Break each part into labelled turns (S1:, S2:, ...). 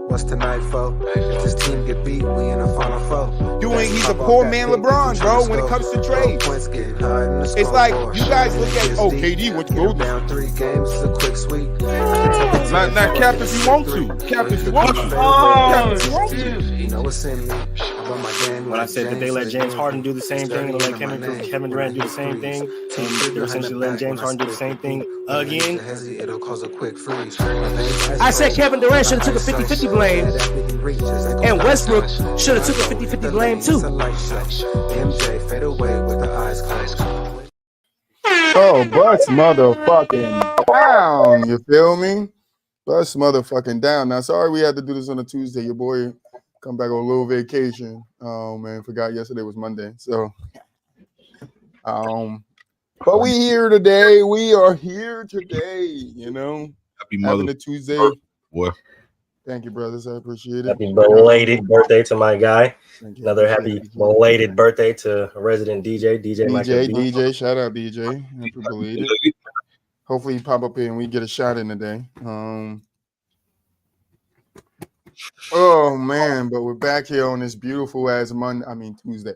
S1: What's tonight, folks? If this team get beat, we in the final four.
S2: He's a poor man LeBron, bro, when it comes to trades. It's like you guys look at, KD went to go
S1: down 3 games, it's a quick sweep.
S2: Not cap if you want to. Cap if you want to. Cap if you want to.
S1: You know what's in me.
S3: When I said that they let James Harden do the same thing, and let Kevin Durant do the same thing, and they're essentially letting James Harden do the same thing again.
S1: It'll cause a quick freeze.
S4: I said Kevin Durant should have took a 50-50 blame, and Westbrook should have took a 50-50 blame too.
S1: MJ fade away with the eyes closed.
S2: Oh, bust motherfucking down. You feel me? Bust motherfucking down. Now, sorry we had to do this on a Tuesday. Your boy come back on a little vacation. Oh man, forgot yesterday was Monday. So, but we here today. We are here today. You know,
S5: happy
S2: having a Tuesday.
S5: What?
S2: Thank you, brothers. I appreciate it.
S3: Happy belated birthday to my guy. Another happy belated birthday to resident DJ.
S2: DJ, shout out DJ. Happy belated. Hopefully, you pop up here and we get a shot in today. Oh man, but we're back here on this beautiful ass Tuesday.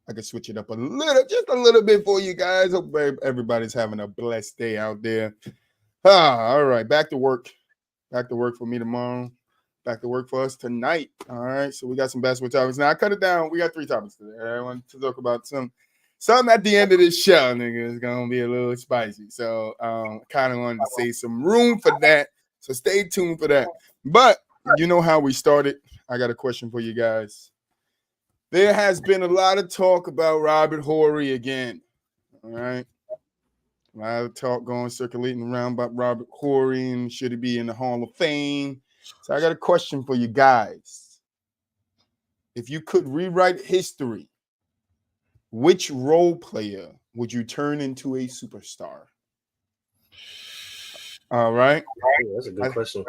S2: I could switch it up just a little bit for you guys. Hope everybody's having a blessed day out there. All right, back to work. Back to work for me tomorrow. Back to work for us tonight. All right, so we got some basketball topics. Now I cut it down. We got 3 topics today. I want to talk about something at the end of this show, nigga. It's gonna be a little spicy. So kind of wanted to save some room for that. So stay tuned for that. But you know how we started. I got a question for you guys. There has been a lot of talk about Robert Horry again. All right. A lot of talk circulating around about Robert Horry and should he be in the Hall of Fame. So I got a question for you guys. If you could rewrite history, which role player would you turn into a superstar? All right.
S3: That's a good question.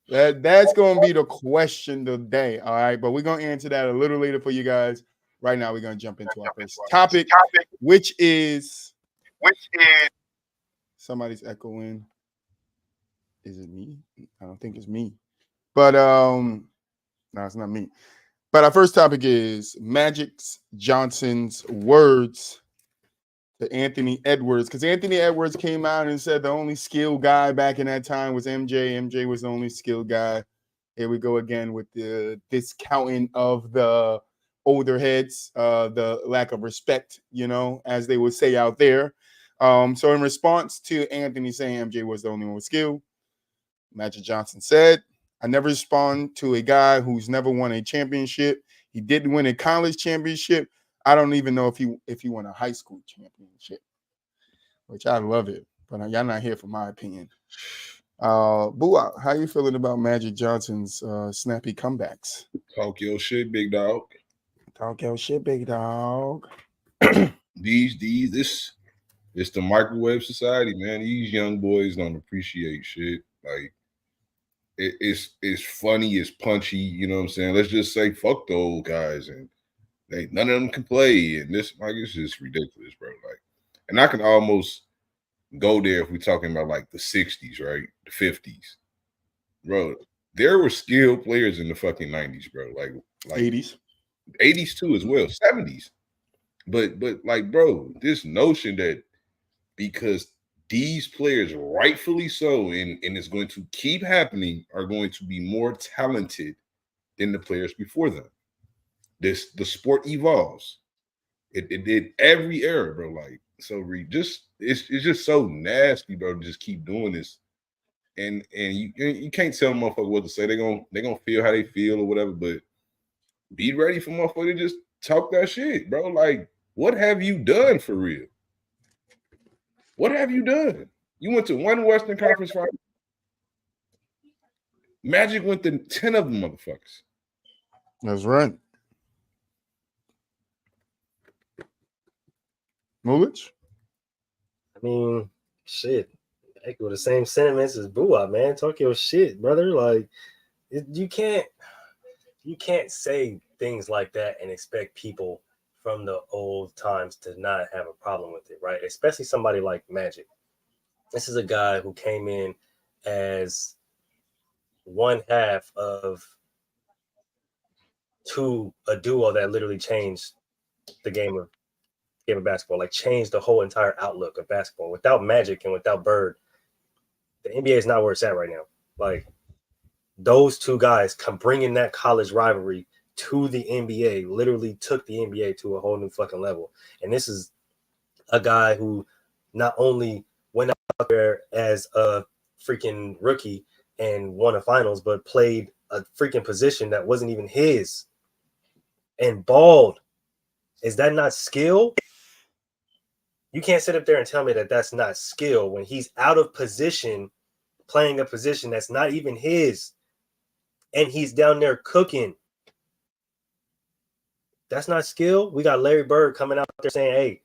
S2: That's going to be the question today. All right. But we're going to answer that a little later for you guys. Right now, we're going to jump into our first topic, which is somebody's echoing. Is it me? I don't think it's me. But no, it's not me. But our first topic is Magic Johnson's words to Anthony Edwards, because Anthony Edwards came out and said the only skilled guy back in that time was MJ. MJ was the only skilled guy. Here we go again with the discounting of the older heads, the lack of respect, as they would say out there. So in response to Anthony saying MJ was the only one with skill, Magic Johnson said, I never respond to a guy who's never won a championship. He didn't win a college championship. I don't even know if he won a high school championship, which I love it. But y'all not here for my opinion. Boo, how you feeling about Magic Johnson's snappy comebacks?
S5: Talk your shit, big dog.
S2: Talk your shit, big dog.
S5: It's the microwave society, man. These young boys don't appreciate shit. Like it's funny, it's punchy, you know what I'm saying? Let's just say fuck the old guys and none of them can play, and this it's just ridiculous, bro. Like, and I can almost go there if we're talking about like the 60s, right? The 50s. Bro, there were skilled players in the fucking 90s, bro. Like
S2: 80s.
S5: 80s too as well, 70s. But like, bro, this notion that because these players, rightfully so, and it's going to keep happening, are going to be more talented than the players before them. The sport evolves. It did every era, bro. Like, so it's just so nasty, bro, to just keep doing this. And you can't tell motherfuckers what to say. They're gonna feel how they feel or whatever, but be ready for motherfuckers to just talk that shit, bro. Like, what have you done for real? What have you done? You went to one Western Conference final. Magic went to 10 of them motherfuckers.
S2: That's right. Mulich?
S3: I mean, shit. Echo the same sentiments as Boo-Wop, man. Talk your shit, brother. Like, you can't say things like that and expect people from the old times to not have a problem with it, right? Especially somebody like Magic. This is a guy who came in as one half of a duo that literally changed the game of basketball, like changed the whole entire outlook of basketball. Without Magic and without Bird, the NBA is not where it's at right now. Like those two guys come bringing that college rivalry to the NBA, literally took the NBA to a whole new fucking level. And this is a guy who not only went out there as a freaking rookie and won a finals, but played a freaking position that wasn't even his and balled. Is that not skill? You can't sit up there and tell me that that's not skill when he's out of position, playing a position that's not even his, and he's down there cooking. That's not skill. We got Larry Bird coming out there saying, hey,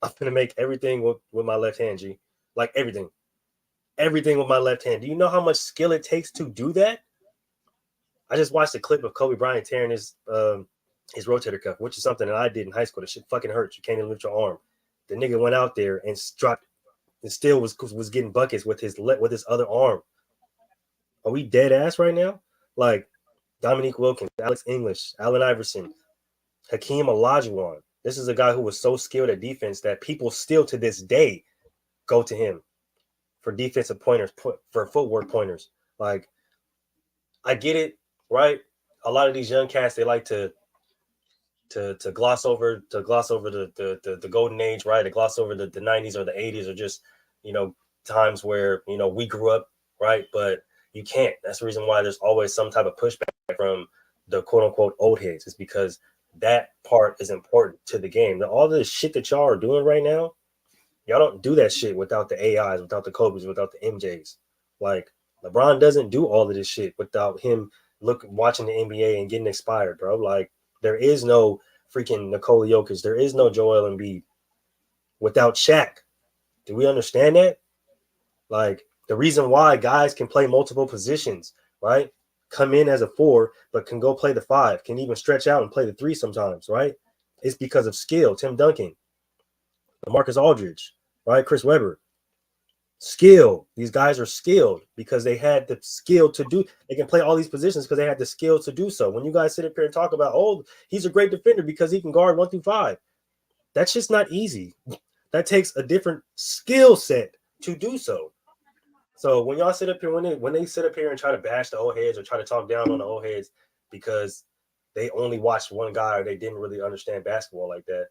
S3: I'm going to make everything with my left hand, G. Like everything. Everything with my left hand. Do you know how much skill it takes to do that? I just watched a clip of Kobe Bryant tearing his rotator cuff, which is something that I did in high school. That shit fucking hurts. You can't even lift your arm. The nigga went out there and dropped and still was getting buckets with his other arm. Are we dead ass right now? Like Dominique Wilkins, Alex English, Allen Iverson, Hakeem Olajuwon. This is a guy who was so skilled at defense that people still to this day go to him for defensive pointers, for footwork pointers. Like, I get it, right? A lot of these young cats, they like to gloss over the golden age, right? To gloss over the 90s or the 80s or just, times where, we grew up, right? But you can't. That's the reason why there's always some type of pushback from the quote unquote old heads. It's because that part is important to the game. Now, all the shit that y'all are doing right now, y'all don't do that shit without the AIs, without the Kobe's, without the MJs. Like LeBron doesn't do all of this shit without him watching the NBA and getting inspired, bro. Like there is no freaking Nikola Jokic. There is no Joel Embiid without Shaq. Do we understand that? Like the reason why guys can play multiple positions, right? Come in as a 4, but can go play the 5, can even stretch out and play the 3 sometimes, right? It's because of skill. Tim Duncan, Marcus Aldridge, right? Chris Webber. Skill. These guys are skilled because they had the skill to do. They can play all these positions because they had the skill to do so. When you guys sit up here and talk about, oh, he's a great defender because he can guard 1 through 5, that's just not easy. That takes a different skill set to do so. So when y'all sit up here, when they sit up here and try to bash the old heads or try to talk down on the old heads because they only watched one guy or they didn't really understand basketball like that,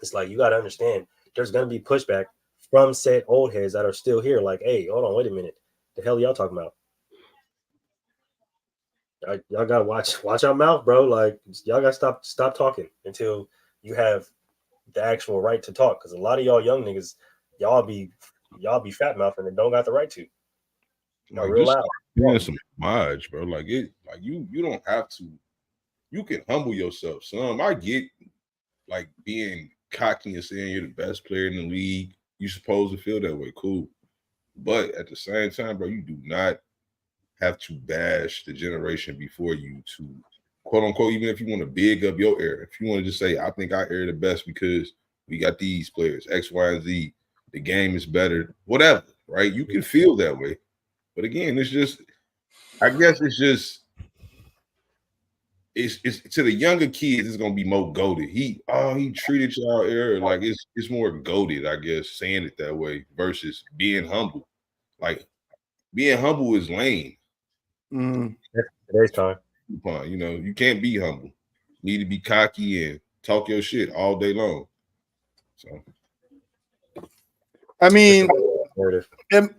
S3: it's like you got to understand there's going to be pushback from said old heads that are still here. Like, hey, hold on, wait a minute, the hell y'all talking about? Y'all gotta watch our mouth, bro. Like y'all gotta stop talking until you have the actual right to talk. Because a lot of y'all young niggas, y'all be fat mouthing and don't got the right to.
S5: Like
S3: real
S5: just
S3: loud.
S5: doing some homage, bro. Like you don't have to. You can humble yourself, son. I get like being cocky and saying you're the best player in the league. You supposed to feel that way, cool. But at the same time, bro, you do not have to bash the generation before you to quote unquote, even if you want to big up your era. If you want to just say, I think our era the best because we got these players, X, Y, and Z, the game is better, whatever, right? You can feel that way. But again, it's just, I guess it's just, it's to the younger kids, it's gonna be more goated. He treated y'all era like it's more goated, I guess, saying it that way versus being humble. Like being humble is lame.
S3: Today's time.
S5: You can't be humble. You need to be cocky and talk your shit all day long. So,
S2: I mean,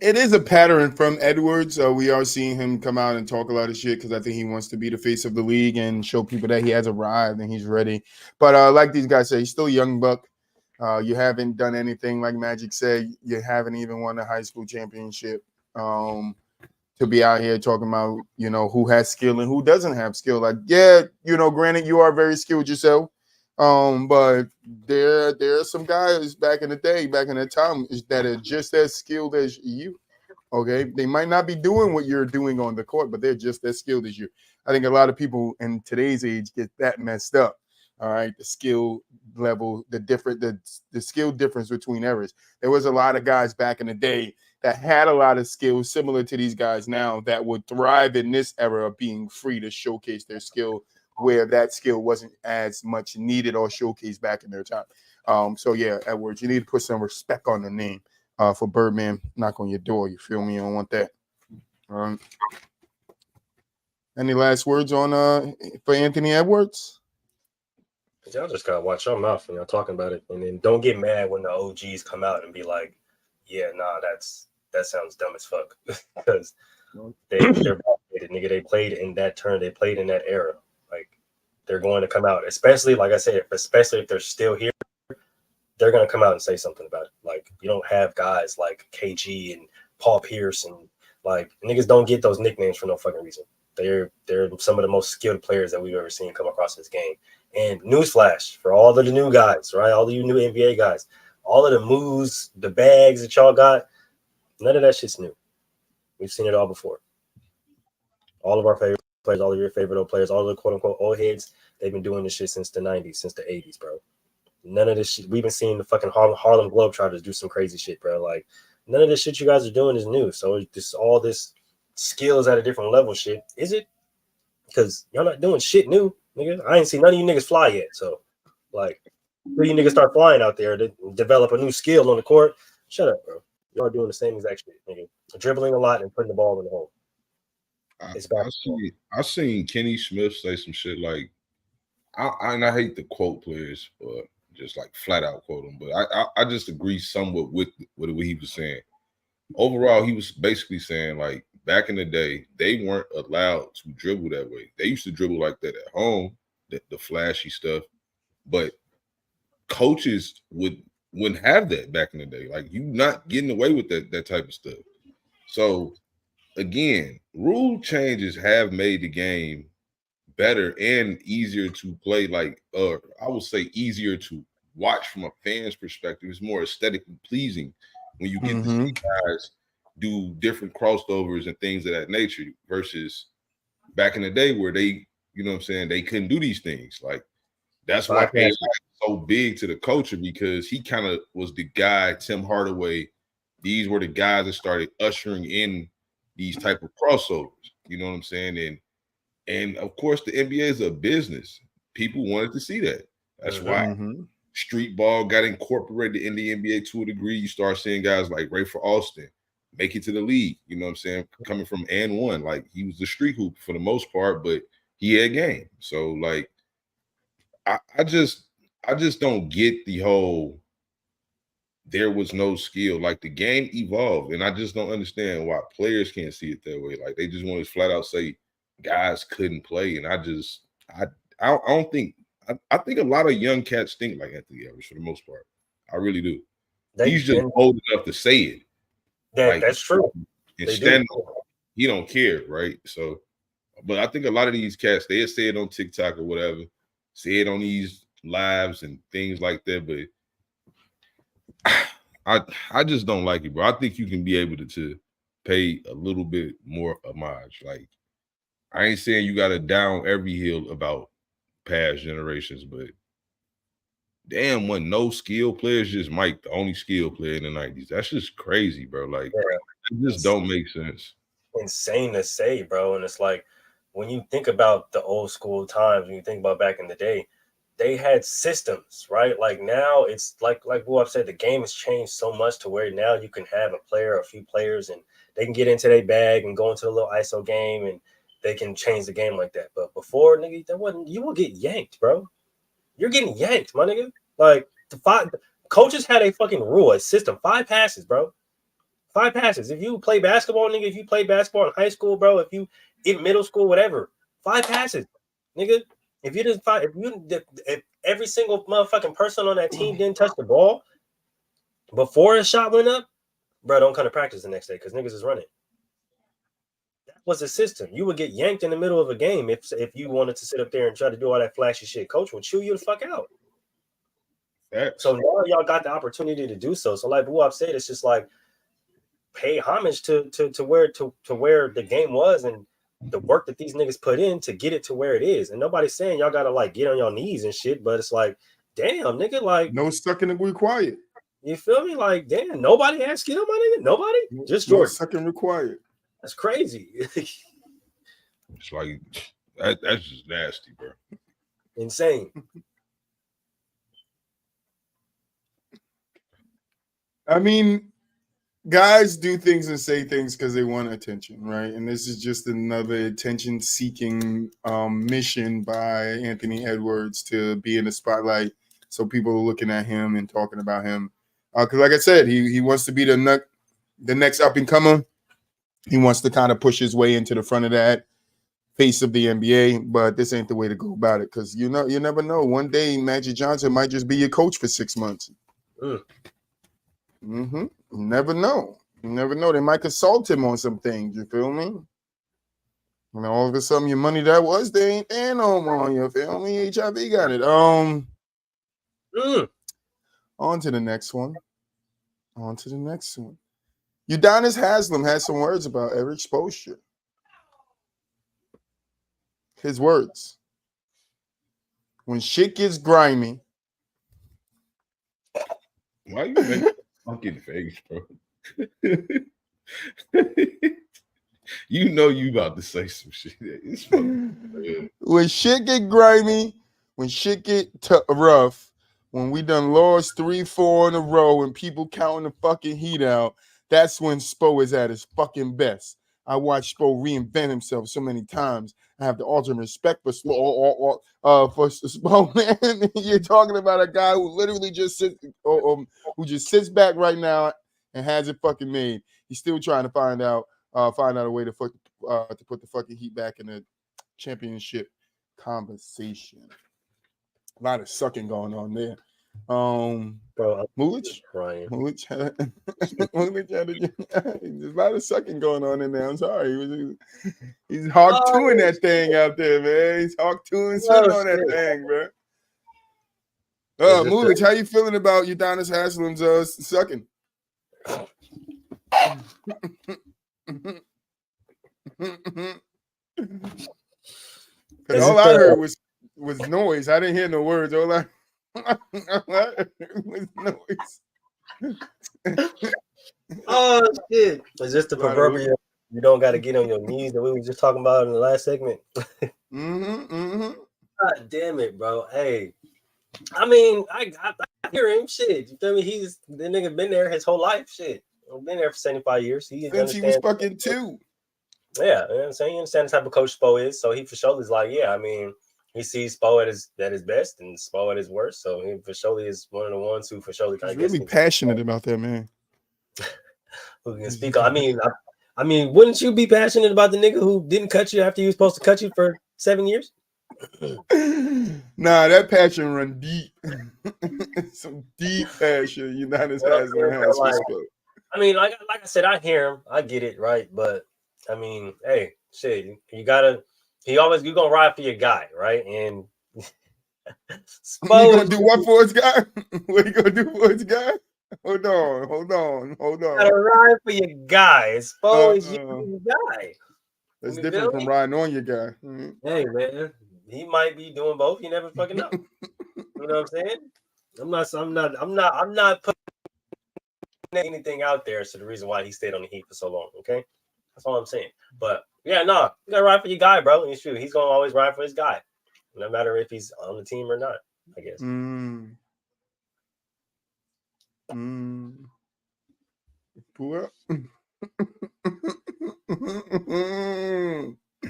S2: it is a pattern from Edwards. We are seeing him come out and talk a lot of shit because I think he wants to be the face of the league and show people that he has arrived and he's ready. But like these guys say, he's still a young buck. You haven't done anything like Magic said. You haven't even won a high school championship. To be out here talking about, who has skill and who doesn't have skill. Like, yeah, granted, you are very skilled yourself. But there are some guys back in the day, back in the time, that are just as skilled as you. Okay, they might not be doing what you're doing on the court, but they're just as skilled as you. I think a lot of people in today's age get that messed up. All right, the skill level, the skill difference between eras. There was a lot of guys back in the day that had a lot of skills similar to these guys now that would thrive in this era of being free to showcase their skill where that skill wasn't as much needed or showcased back in their time. So yeah, Edwards, you need to put some respect on the name for Birdman. Knock on your door. You feel me? I don't want that. Any last words on for Anthony Edwards?
S3: Y'all just gotta watch your mouth when y'all talking about it, and then don't get mad when the OGs come out and be like, "Yeah, nah, that sounds dumb as fuck," because they're validated, nigga. They played in that turn, they played in that era. Like they're going to come out, especially like I said, especially if they're still here, they're gonna come out and say something about it. Like you don't have guys like KG and Paul Pierce and like niggas don't get those nicknames for no fucking reason. They're some of the most skilled players that we've ever seen come across this game. And newsflash for all of the new guys, right? All of you new NBA guys, all of the moves, the bags that y'all got, none of that shit's new. We've seen it all before. All of our favorite players, all of your favorite old players, all of the quote unquote old heads, they've been doing this shit since the 90s, since the 80s, bro. None of this shit. We've been seeing the fucking Harlem Globetrotters do some crazy shit, bro. Like none of this shit you guys are doing is new. So all this skills at a different level shit, is it? Because y'all not doing shit new, nigga. I ain't seen none of you niggas fly yet. So, like, when you niggas start flying out there to develop a new skill on the court, shut up, bro. Y'all doing the same exact shit, nigga. Dribbling a lot and putting the ball in the hole.
S5: I seen Kenny Smith say some shit like, I hate to quote players, but just like flat out quote them, but I just agree somewhat with what he was saying. Overall, he was basically saying like back in the day, they weren't allowed to dribble that way. They used to dribble like that at home, the flashy stuff, but coaches wouldn't have that back in the day. Like you not getting away with that type of stuff. So again, rule changes have made the game better and easier to play. Like, I would say easier to watch from a fan's perspective. It's more aesthetically pleasing when you get to see guys do different crossovers and things of that nature versus back in the day where they, you know what I'm saying, they couldn't do these things. Like that's why AI is so big to the culture because he kind of was the guy, Tim Hardaway. These were the guys that started ushering in these type of crossovers. You know what I'm saying? And of course, the NBA is a business. People wanted to see that. That's why street ball got incorporated in the NBA to a degree. You start seeing guys like Rafer Alston make it to the league. You know what I'm saying? Coming from and one, like he was the street hoop for the most part, but he had game. So like, I just don't get the whole there was no skill. Like the game evolved, and I just don't understand why players can't see it that way. Like they just want to flat out say guys couldn't play, and I don't think. I think a lot of young cats think like Anthony Edwards for the most part. I really do. He's just old enough to say it.
S3: That's true.
S5: And stand he don't care, right? So, but I think a lot of these cats, they say it on TikTok or whatever, say it on these lives and things like that. But I just don't like it, bro. I think you can be able to pay a little bit more homage. Like, I ain't saying you got to down every hill about past generations, but damn, when no skill players, just Mike, the only skill player in the 90s. That's just crazy, bro. Like, it just don't make sense.
S3: Insane to say, bro. And it's like, when you think about the old school times, when you think about back in the day, they had systems, right? Like now it's like what I've said, the game has changed so much to where now you can have a player, a few players, and they can get into their bag and go into a little ISO game and they can change the game like that. But before, nigga, you will get yanked, bro. You're getting yanked, my nigga. Like coaches had a fucking rule, a system, 5 passes, bro. 5 passes. If you play basketball, nigga, if you play basketball in high school, bro, if you in middle school, whatever, 5 passes, nigga. If every single motherfucking person on that team didn't touch the ball before a shot went up, bro, don't come to practice the next day because niggas is running. That was a system. You would get yanked in the middle of a game if you wanted to sit up there and try to do all that flashy shit. Coach would chew you the fuck out. So now y'all got the opportunity to do so. So like what I've said, it's just like pay homage to where the game was and the work that these niggas put in to get it to where it is. And nobody's saying y'all gotta like get on your knees and shit, but it's like, damn, nigga, like
S2: no sucking required.
S3: you feel me? Like, damn, nobody asked you, my nigga. Nobody, just
S2: No
S3: Jordan.
S2: sucking required.
S3: That's crazy.
S5: It's like that's just nasty, bro.
S3: Insane.
S2: I mean, guys do things and say things because they want attention, right? And this is just another attention-seeking mission by Anthony Edwards to be in the spotlight, so people are looking at him and talking about him. Because, like I said, he wants to be the next up-and-comer. He wants to kind of push his way into the front of that face of the NBA, but this ain't the way to go about it, because you never know. One day, Magic Johnson might just be your coach for 6 months. You never know. You never know. They might consult him on some things. You feel me? And all of a sudden, your money that was, they ain't there no more. You feel me? HIV got it. On to the next one. Udonis Haslem had some words about Eric Spoelstra. His words. When shit gets grimy.
S5: Why you make fucking face, bro? You know you about to say some shit. It's fucking
S2: when shit get grimy, when shit get rough, when we done lost 3-4 in a row and people counting the fucking heat out, that's when Spo is at his fucking best. I watched Spo reinvent himself so many times. I have the ultimate respect for Spo, man. You're talking about a guy who literally just sits back right now and has it fucking made. He's still trying to find out a way to put the fucking Heat back in the championship conversation. A lot of sucking going on there.
S3: Bro,
S2: Mulich?
S3: Ryan.
S2: Mulich had there's a lot of sucking going on in there. I'm sorry. He's hawk two-ing that thing out there, man. He's hawk two-ing sitting on that thing, bro. Mulich, how you feeling about Udonis Haslem's sucking? Because all I heard was noise. I didn't hear no words. All I heard was noise.
S3: Oh shit! Is this the proverbial you don't got to get on your knees that we were just talking about in the last segment? God damn it, bro! Hey, I mean, I hear him. Shit, you feel me? He's the nigga been there his whole life. Shit, been there for 75 years.
S2: Since he was fucking 2.
S3: Yeah, you know what I'm saying? You understand the type of coach Spo is, so he for sure is like, yeah, I mean, he sees Spo at his best and Spo at his worst, so he for sure is one of the ones who for sure
S2: kind of really passionate about that, man.
S3: Who can speak on? I mean, wouldn't you be passionate about the nigga who didn't cut you after he was supposed to cut you for 7 years?
S2: Nah, that passion run deep. Some deep passion. Udonis Haslem has for Spo.
S3: I mean, like I said, I hear him, I get it, right? But I mean, hey, shit, you gonna ride for your guy, right? And
S2: Spo, you gonna do what for his guy? What you gonna do for his guy? Hold on.
S3: You gotta ride for your guy. Spo is your guy.
S2: That's different from riding on your guy. Mm-hmm.
S3: Hey man, he might be doing both. You never fucking know. You know what I'm saying? I'm not putting anything out there. So the reason why he stayed on the Heat for so long, okay? That's all I'm saying. But yeah, no, you gotta ride for your guy, bro. It's true. He's gonna always ride for his guy, no matter if he's on the team or not, I guess.
S2: Pull up.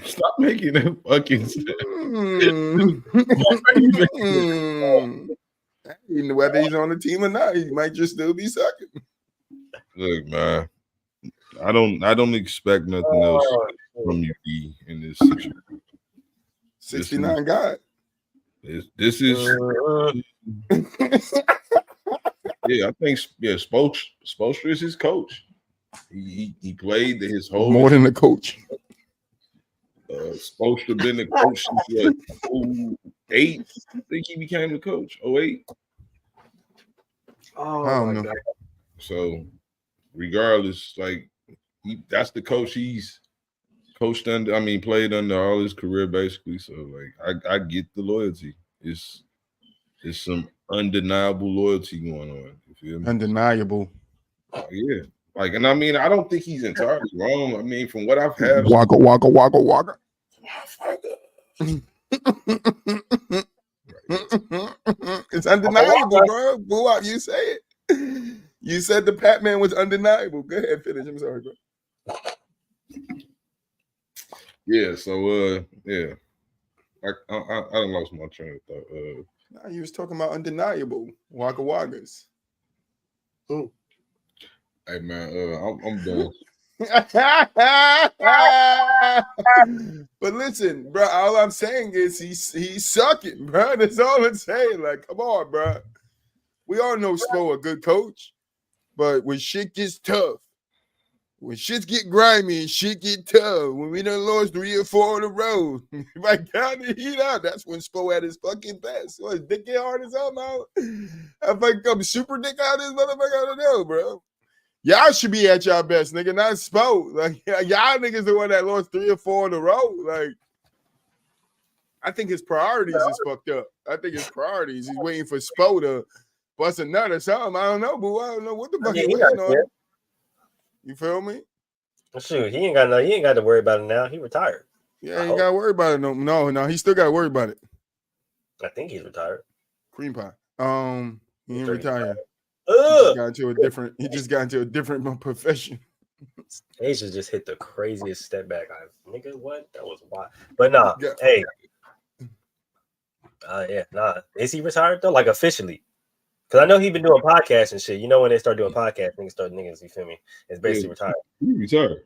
S5: Stop making that fucking
S2: whether he's on the team or not, he might just still be sucking.
S5: Look, man, I don't expect nothing else from you, B, in this situation.
S2: 69 God.
S5: This is yeah, I think Spoelstra is his coach. He played his whole
S2: more than a coach.
S5: Spoelstra been the coach since what, 08? I think he became the coach. 08.
S2: Oh, I don't know.
S5: God. So regardless, like that's the coach he's played under all his career basically. So like I get the loyalty. It's some undeniable loyalty going on. You feel me?
S2: Undeniable.
S5: Yeah. Like, and I mean, I don't think he's entirely wrong. I mean, from what I've had,
S2: Waka waka waka waka. It's undeniable, bro. Boo up, you say it. You said the Batman was undeniable. Go ahead, finish. I'm sorry, bro.
S5: Yeah, so yeah. I done lost my train of thought.
S2: Nah, you was talking about undeniable. Waka wakas.
S3: Ooh.
S5: Hey man, I'm done.
S2: But listen, bro, all I'm saying is he's sucking, bro. That's all I'm saying. Like, come on, bro. We all know Spo a good coach, but when shit gets tough, when shit get grimy and shit get tough, when we done lost 3 or 4 in a row, if I count the heat out, that's when Spo at his fucking best. So his dick get hard as hell now. If I come super dick out this motherfucker, I don't know, bro. Y'all should be at y'all best, nigga, not Spo. Like, y'all niggas the one that lost 3 or 4 in a row. Like, I think his priorities is fucked up. I think his priorities, he's waiting for Spo to bust a nut or something. I don't know, boo. I don't know what the fuck he's waiting on. You feel me?
S3: Shoot, he ain't got to worry about it now. He retired.
S2: Yeah, he ain't got to worry about it. No, he still got to worry about it.
S3: I think he's retired.
S2: Cream pie. He ain't retired. He just got into a different profession.
S3: Asia just hit the craziest step back. Nigga, what? That was wild. But nah, hey. Is he retired though? Like officially? Because I know he been doing podcasts and shit. You know when they start doing podcasts, niggas, you feel me? It's basically retired.
S5: He retired.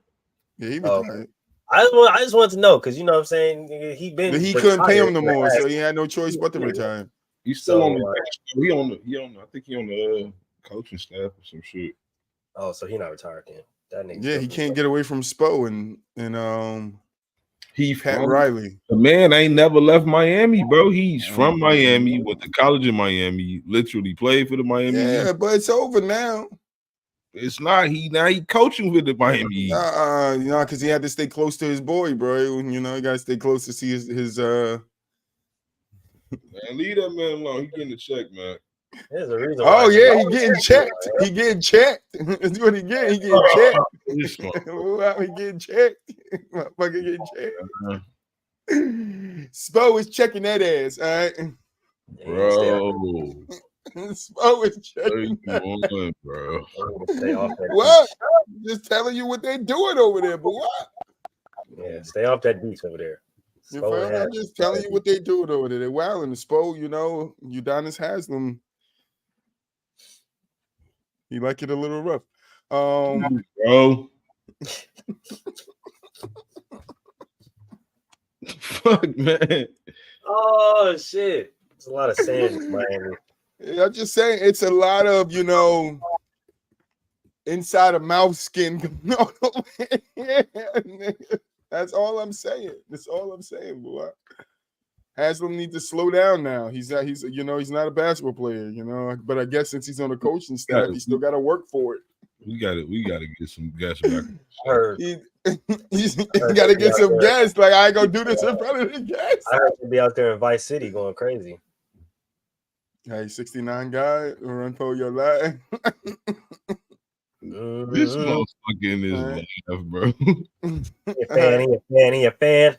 S2: Yeah, he retired.
S3: I just want to know because you know what I'm saying he
S2: couldn't pay him no more, so he had no choice but to retire.
S5: He's still on the I think he on the coaching staff or some shit.
S3: Oh, so he not retired then. That nigga.
S2: Yeah, he can't get away from Spo and Pat
S5: from
S2: Riley.
S5: The man ain't never left Miami, bro. He's from Miami, went to college in Miami, literally played for the Miami.
S2: Yeah, but it's over now.
S5: It's not. He coaching with the Miami.
S2: Because he had to stay close to his boy, bro. You know, he got to stay close to see his
S5: Man, leave that man alone. He getting the check, man.
S3: There's a reason.
S2: Oh yeah, he getting checked. He getting checked. That's what he getting. He getting checked. He getting checked. Motherfucker getting checked. Spo is checking that ass. All right,
S5: bro.
S2: Spo is checking.
S5: On, bro.
S2: What? Just telling you what they doing over there, but what?
S3: Yeah, stay off that beach over there.
S2: I'm just telling you what they doing over there. They're wilding. The Spo, you know, Udonis Haslam. He like it a little rough.
S5: Bro. Fuck, man.
S3: Oh, shit. It's a lot of sand in Miami.
S2: Yeah, I'm just saying it's a lot of, you know, inside of mouth skin. That's all I'm saying. That's all I'm saying, boy. Haslam needs to slow down now. He's not a basketball player, you know. But I guess since he's on the coaching staff, he still got to work for it.
S5: We got to get some gas back.
S2: He got to get some gas. Like I ain't gonna do this in front of the gas.
S3: I heard he'll be out there in Vice City going crazy.
S2: Hey, 69 guy, run for your life.
S5: This motherfucker in his life, bro.
S3: He a fan.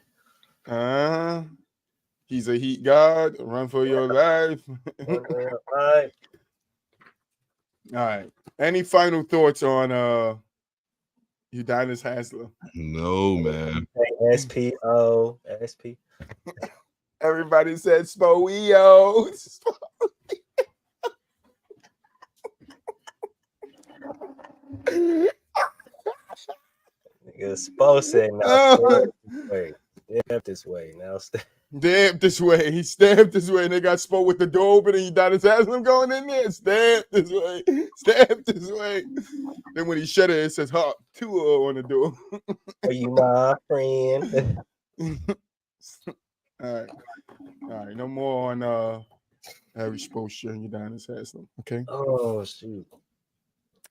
S2: He's a heat god. Run for your life. All right. Any final thoughts on Udonis Haslam?
S5: No, man.
S3: SPO.
S2: Everybody said Spoio.
S3: Spo said now step this way. Now
S2: Stamp this way. He stamped this way. And they got Spo with the door open and Udonis Haslam going in there. Stamp this way. Stamp this way. Then when he shut it says Hawk 2 on the door.
S3: Are you my friend?
S2: All right. No more on Harry Spo sharing Udonis Haslam. Okay.
S3: Oh shoot.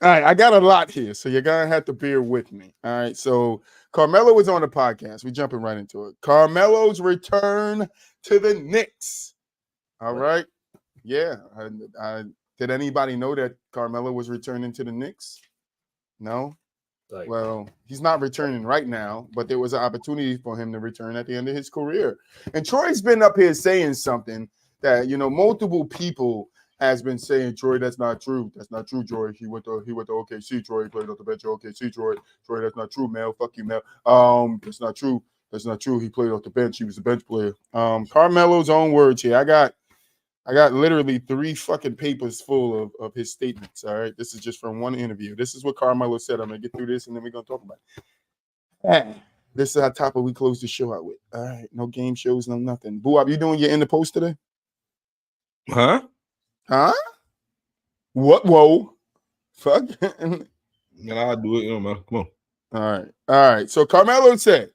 S2: All right, I got a lot here, so you're gonna have to bear with me. All right, so Carmelo was on the podcast. We're jumping right into it. Carmelo's return to the Knicks. All
S3: What?
S2: right, yeah. Did anybody know that Carmelo was returning to the Knicks? No.
S3: Like,
S2: Well, he's not returning right now, but there was an opportunity for him to return at the end of his career. And Troy's been up here saying something that multiple people has been saying, Troy, that's not true. That's not true, Troy. He went to OKC, Troy. He played off the bench at OKC, Troy. Troy, that's not true, Mel. Fuck you, Mel. That's not true. That's not true. He played off the bench. He was a bench player. Carmelo's own words here. I got literally 3 fucking papers full of his statements. All right. This is just from one interview. This is what Carmelo said. I'm going to get through this and then we're going to talk about it. This is our topic we close the show out with. All right. No game shows, no nothing. Boo, are you doing your in the post today?
S5: Huh?
S2: Huh? What? Whoa. Fuck.
S5: Man, I'll do it. Man. Come on.
S2: All right. So Carmelo said,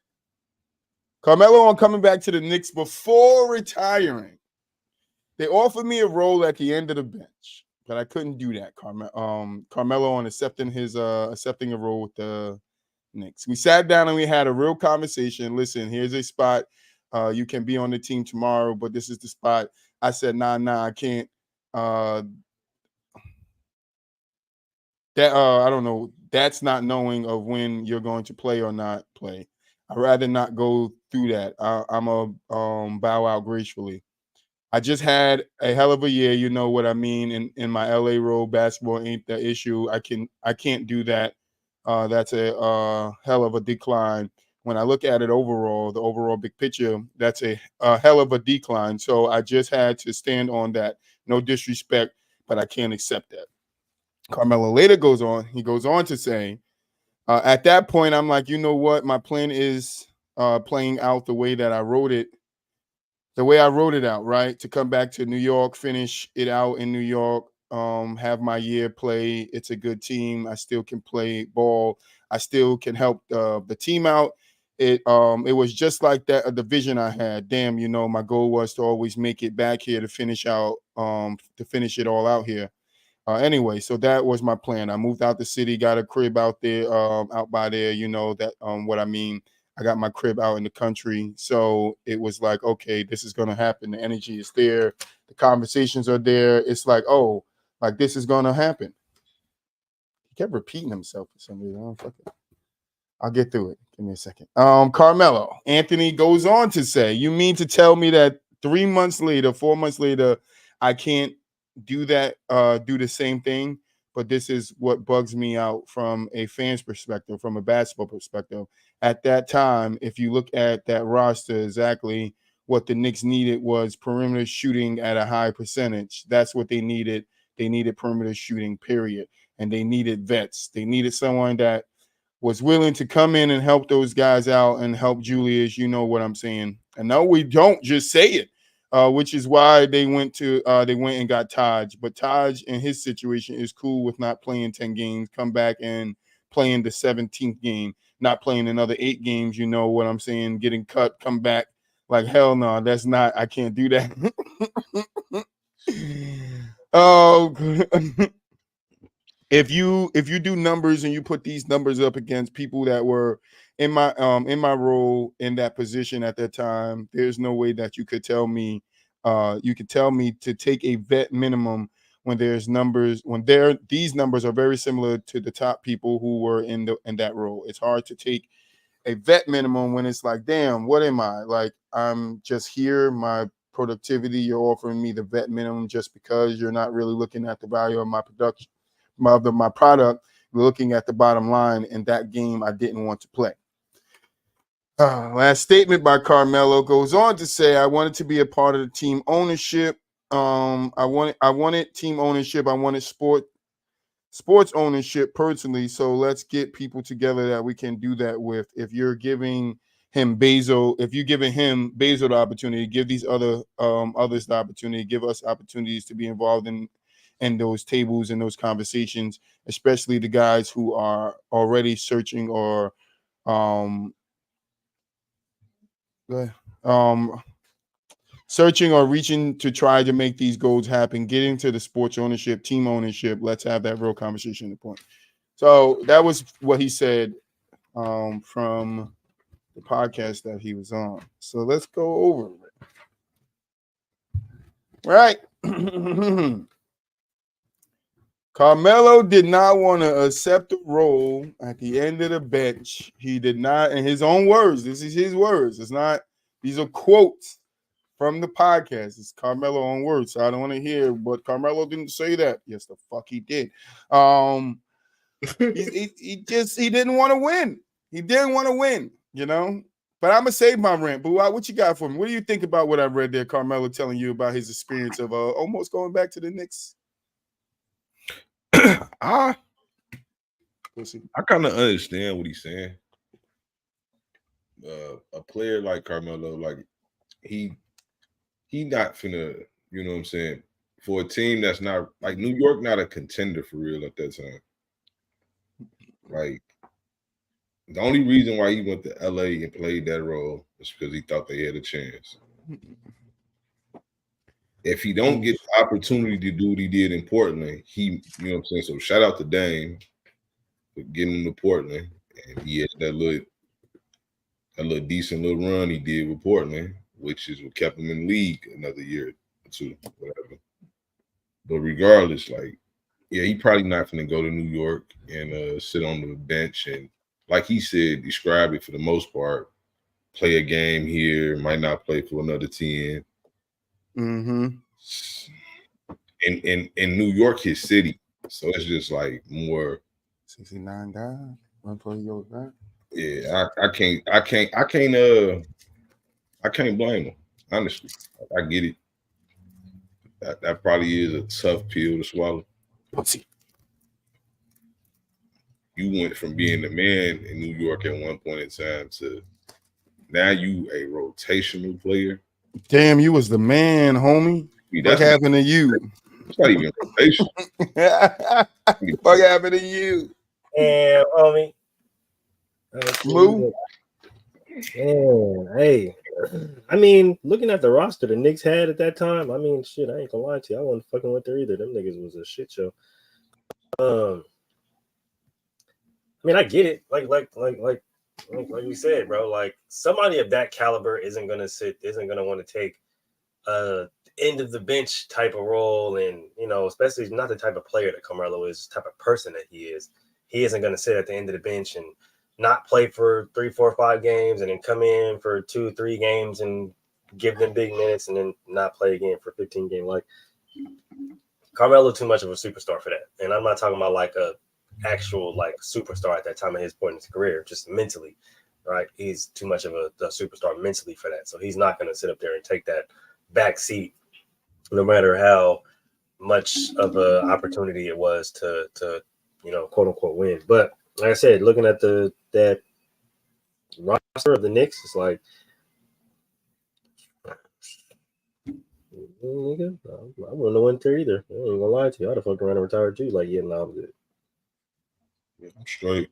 S2: Carmelo on coming back to the Knicks before retiring. They offered me a role at the end of the bench, but I couldn't do that. Carmelo on accepting a role with the Knicks. We sat down and we had a real conversation. Listen, here's a spot. You can be on the team tomorrow, but this is the spot. I said, nah, I can't. I don't know. That's not knowing of when you're going to play or not play. I'd rather not go through that. I'm a bow out gracefully. I just had a hell of a year, you know what I mean. In my LA role, basketball ain't the issue. I can't do that. That's a hell of a decline. When I look at it overall, the overall big picture, that's a hell of a decline. So I just had to stand on that. No disrespect, but I can't accept that. Carmelo later goes on. He goes on to say, at that point, I'm like, you know what? My plan is playing out the way that I wrote it. The way I wrote it out, right? To come back to New York, finish it out in New York, have my year play. It's a good team. I still can play ball. I still can help the team out. It was just like that, the vision I had. Damn, my goal was to always make it back here to finish out, to finish it all out here. Anyway, so that was my plan. I moved out the city, got a crib out there, out by there, that what I mean. I got my crib out in the country. So it was like, okay, this is going to happen. The energy is there. The conversations are there. It's like, oh, like this is going to happen. He kept repeating himself for some reason. I'll get through it. Give me a second. Carmelo. Anthony goes on to say, you mean to tell me that 4 months later, I can't do that, do the same thing? But this is what bugs me out from a fan's perspective, from a basketball perspective. At that time, if you look at that roster, exactly what the Knicks needed was perimeter shooting at a high percentage. That's what they needed. They needed perimeter shooting, period. And they needed vets. They needed someone that was willing to come in and help those guys out and help Julius. You know what I'm saying? And no, we don't just say it. Which is why they went and got Taj. But Taj in his situation is cool with not playing 10 games, come back and playing the 17th game, not playing another 8 games, you know what I'm saying, getting cut, come back. Like, hell no, that's not, I can't do that. Oh, if you do numbers and you put these numbers up against people that were in my role in that position at that time, there's no way that you could tell me to take a vet minimum when there's numbers these numbers are very similar to the top people who were in that role. It's hard to take a vet minimum when it's like, damn, what am I? Like, I'm just here, my productivity, you're offering me the vet minimum just because you're not really looking at the value of my production, my product, looking at the bottom line. In that game, I didn't want to play. Last statement by Carmelo goes on to say, I wanted to be a part of the team ownership. I wanted team ownership. I wanted sports ownership personally. So let's get people together that we can do that with. If you're giving him Bezos the opportunity, give these others the opportunity, give us opportunities to be involved in those tables and those conversations, especially the guys who are already searching or searching or reaching to try to make these goals happen, getting to the sports ownership, team ownership. Let's have that real conversation at the point. So that was what he said from the podcast that he was on. So let's go over it. Right. Carmelo did not want to accept the role at the end of the bench. He did not, in his own words. This is his words. It's not, these are quotes from the podcast. It's Carmelo own words. So I don't want to hear, but Carmelo didn't say that. Yes, the fuck he did. He didn't want to win. He didn't want to win, you know. But I'm gonna save my rant. But what you got for me? What do you think about what I read there, Carmelo telling you about his experience of almost going back to the Knicks?
S5: I kind of understand what he's saying. A player like Carmelo, like he not finna, you know what I'm saying, for a team that's not like New York, not a contender for real at that time. Like the only reason why he went to LA and played that role is because he thought they had a chance. If he don't get the opportunity to do what he did in Portland, you know what I'm saying? So shout out to Dame for getting him to Portland. And he had that little decent little run he did with Portland, which is what kept him in the league another year or two, whatever. But regardless, like, yeah, he probably not going to go to New York and sit on the bench and, like he said, describe it for the most part, play a game here, might not play for another 10.
S2: Mm-hmm.
S5: In New York, his city, so it's just like more
S2: 69 guys, 140 guys.
S5: Yeah, I can't blame him. Honestly, I get it. That probably is a tough pill to swallow.
S2: Pussy.
S5: You went from being the man in New York at one point in time to now you a rotational player. Damn,
S2: you was the man, homie. What happened to you?
S5: It's not even rotation.
S2: What happened to you?
S3: And homie.
S2: Moo.
S3: Man, hey. I mean, looking at the roster the Knicks had at that time, I mean, shit, I ain't gonna lie to you. I wasn't fucking with there either. Them niggas was a shit show. I mean, I get it. Like we said, bro. Like somebody of that caliber isn't gonna want to take end of the bench type of role, and you know, especially not the type of player that Carmelo is, the type of person that he is. He isn't gonna sit at the end of the bench and not play for 3, 4, 5 games and then come in for 2, 3 games and give them big minutes and then not play again for 15 games. Like Carmelo too much of a superstar for that. And I'm not talking about like a actual like superstar at that time of his point in his career, just mentally, right? He's too much of a superstar mentally for that. So he's not going to sit up there and take that back seat, no matter how much of an opportunity it was to you know, quote unquote win. But like I said, looking at that roster of the Knicks, it's like, nigga, I wouldn't have went there either. I ain't gonna lie to you. I'd have fucked around and retired too. Like, yeah, no, I'm good.
S5: Yeah, I'm straight.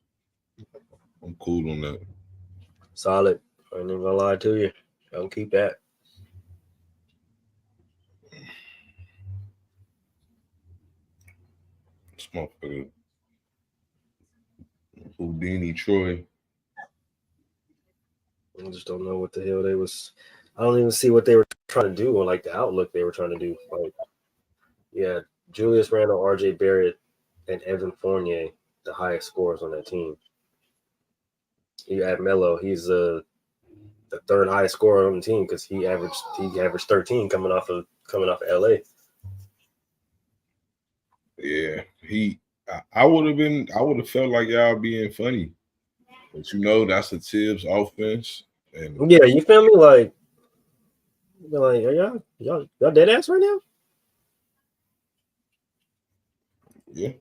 S5: I'm cool on that.
S3: Solid. I ain't even gonna lie to you. Don't keep that.
S5: This motherfucker. Houdini Troy.
S3: I just don't know what the hell they was. I don't even see what they were trying to do or like the outlook they were trying to do. Like, yeah, Julius Randle, RJ Barrett, and Evan Fournier, the highest scorers on that team. You add Melo, he's the third highest scorer on the team because he averaged 13 coming off of LA.
S5: Yeah, I would have felt like y'all being funny. But you know, that's a Tibbs offense. And
S3: yeah, you feel me? Like are y'all dead ass right now?
S5: Yeah.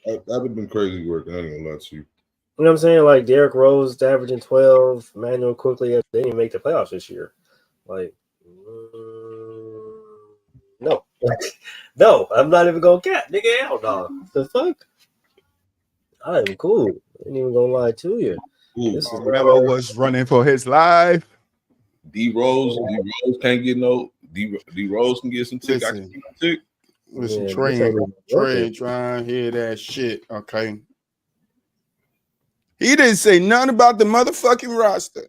S5: That would have been crazy work. I ain't gonna lie to you.
S3: You know what I'm saying? Like Derrick Rose averaging 12, Manuel quickly, they didn't even make the playoffs this year. Like, no. No, I'm not even gonna cap, nigga. Hell no. The fuck? I am cool. I ain't even gonna lie to you. This is
S2: Melo was running for his life.
S5: D Rose can't get no D Rose can get some tick. I can
S2: Listen.
S5: get some tick.
S2: Listen,
S3: Yeah,
S2: Trey
S3: this ain't even working.
S2: ain't trying to hear that shit. Okay. He didn't say nothing about the motherfucking roster.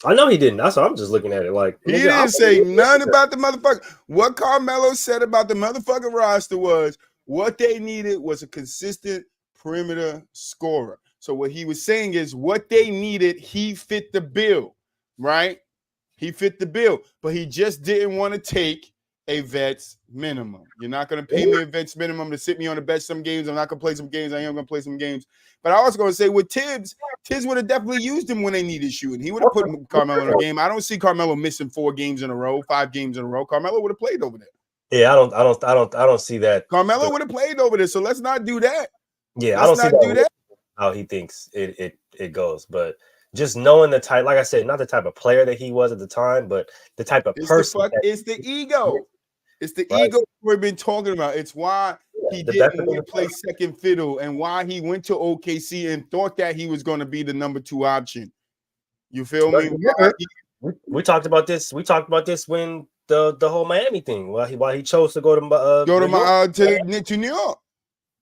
S3: I know he didn't. That's why I'm just looking at it like
S2: He
S3: nigga,
S2: didn't say nothing about the motherfucker. What Carmelo said about the motherfucking roster was what they needed was a consistent perimeter scorer. So what he was saying is what they needed, he fit the bill, right? He fit the bill, but he just didn't want to take a vet's minimum. You're not going to pay me a vet's minimum to sit me on the bench some games. I'm not going to play some games. I am going to play some games. But I was going to say with Tibbs would have definitely used him when they needed shooting. He would have put Carmelo in a game. I don't see Carmelo missing 4 games in a row, 5 games in a row. Carmelo would have played over there.
S3: Yeah, I don't see that.
S2: Carmelo would have played over there. So let's not do that.
S3: Yeah,
S2: let's
S3: I don't see that. How he thinks it goes, but just knowing the type, like I said, not the type of player that he was at the time, but the type of person.
S2: It's the ego. It's the ego we've been talking about. It's why he didn't want to play second fiddle and why he went to OKC and thought that he was going to be the number 2 option. You feel me?
S3: We talked about this. We talked about this when the whole Miami thing. Why he chose to go to
S2: New York,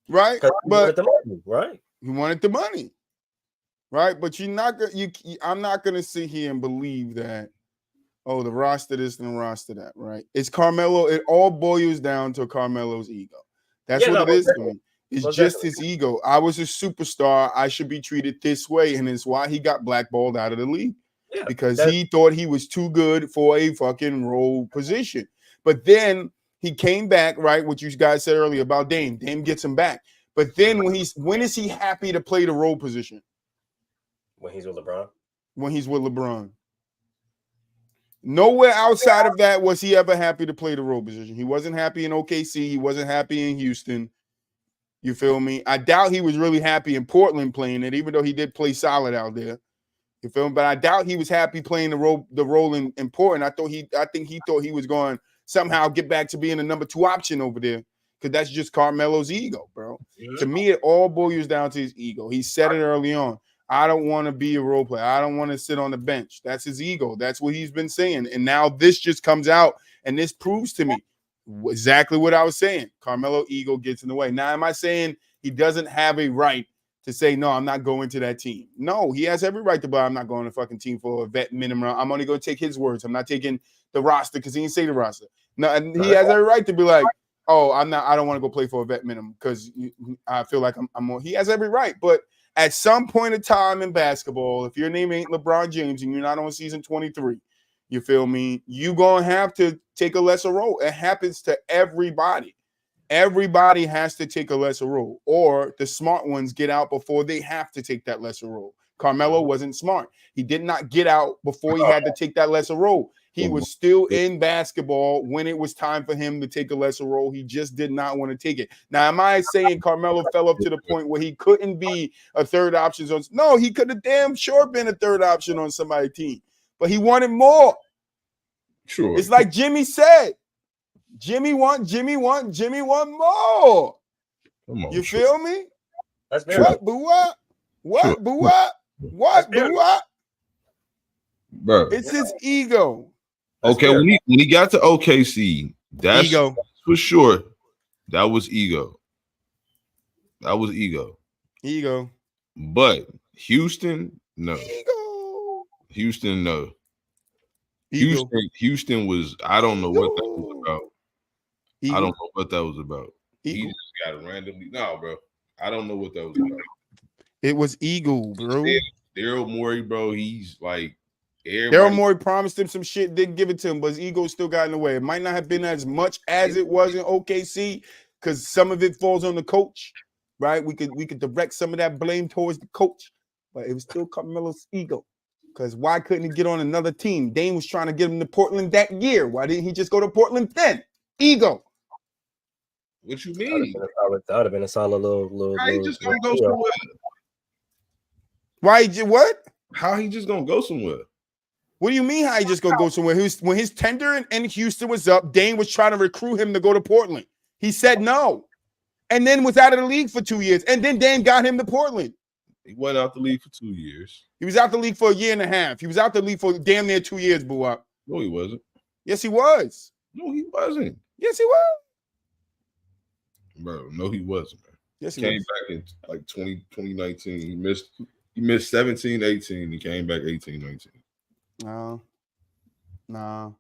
S2: right?
S3: But the money, right?
S2: He wanted the money, right? But you're not gonna. I'm not gonna sit here and believe that. Oh, the roster this and the roster that, right? It's Carmelo. It all boils down to Carmelo's ego. That's what it is to me. It's just his ego. I was a superstar. I should be treated this way, and it's why he got blackballed out of the league because he thought he was too good for a fucking role position. But then he came back, right? What you guys said earlier about Dame. Dame gets him back. But then when is he happy to play the role position?
S3: When he's with LeBron.
S2: When he's with LeBron. Nowhere outside of that was he ever happy to play the role position. He wasn't happy in OKC. He wasn't happy in Houston. You feel me? I doubt he was really happy in Portland playing it, even though he did play solid out there. You feel me? But I doubt he was happy playing the role in Portland. I think he thought he was going to somehow get back to being a number 2 option over there. Because that's just Carmelo's ego, bro. Mm-hmm. To me, it all boils down to his ego. He said it early on. I don't want to be a role player. I don't want to sit on the bench. That's his ego. That's what he's been saying. And now this just comes out, and this proves to me exactly what I was saying. Carmelo ego gets in the way. Now, am I saying he doesn't have a right to say, no, I'm not going to that team? No, he has every right to buy. I'm not going to fucking team for a vet minimum. I'm only going to take his words. I'm not taking the roster because he didn't say the roster. No, and he has every right to be like, oh, I don't want to go play for a vet minimum because I feel like I'm more. He has every right, but at some point in time in basketball, if your name ain't LeBron James and you're not on season 23, you feel me? You're going to have to take a lesser role. It happens to everybody. Everybody has to take a lesser role, or the smart ones get out before they have to take that lesser role. Carmelo wasn't smart. He did not get out before he had to take that lesser role. He was still in basketball when it was time for him to take a lesser role. He just did not want to take it. Now, am I saying Carmelo fell up to the point where he couldn't be a third option? No, he could have damn sure been a third option on somebody's team, but he wanted more.
S5: Sure.
S2: It's like Jimmy said. Jimmy want more.
S5: Come on,
S2: you feel me?
S3: That's very
S2: What?
S5: Bro.
S2: It's his ego.
S5: Okay, when he got to OKC, that's
S2: ego
S5: for sure. That was ego. Ego. But Houston, no. Houston, no. Houston was. I don't know what that was about. I don't know what that was about. He just got randomly. No, bro. I don't know what that was about.
S2: It was ego, bro.
S5: Daryl Morey, bro. He's like.
S2: Daryl Morey promised him some shit, didn't give it to him, but his ego still got in the way. It might not have been as much as it was in OKC because some of it falls on the coach, right? We could direct some of that blame towards the coach, but it was still Carmelo's ego. Because why couldn't he get on another team? Dame was trying to get him to Portland that year. Why didn't he just go to Portland then? Ego.
S5: What you mean?
S3: That would have been a solid little.
S5: How he just gonna go somewhere?
S2: Why? What?
S5: How he just gonna go somewhere?
S2: What do you mean how he just gonna go somewhere? When his tender in Houston was up, Dame was trying to recruit him to go to Portland. He said no. And then was out of the league for 2 years. And then Dame got him to Portland.
S5: He went out the league for 2 years.
S2: He was out the league for a year and a half. He was out the league for damn near 2 years, Buwap.
S5: No, he wasn't.
S2: Yes, he was.
S5: No, he wasn't.
S2: Yes, he was.
S5: Bro, no, he wasn't. Man.
S2: Yes, he
S5: Came
S2: was.
S5: back in like 2019. He missed 17, 18. He came back 18, 19.
S2: No.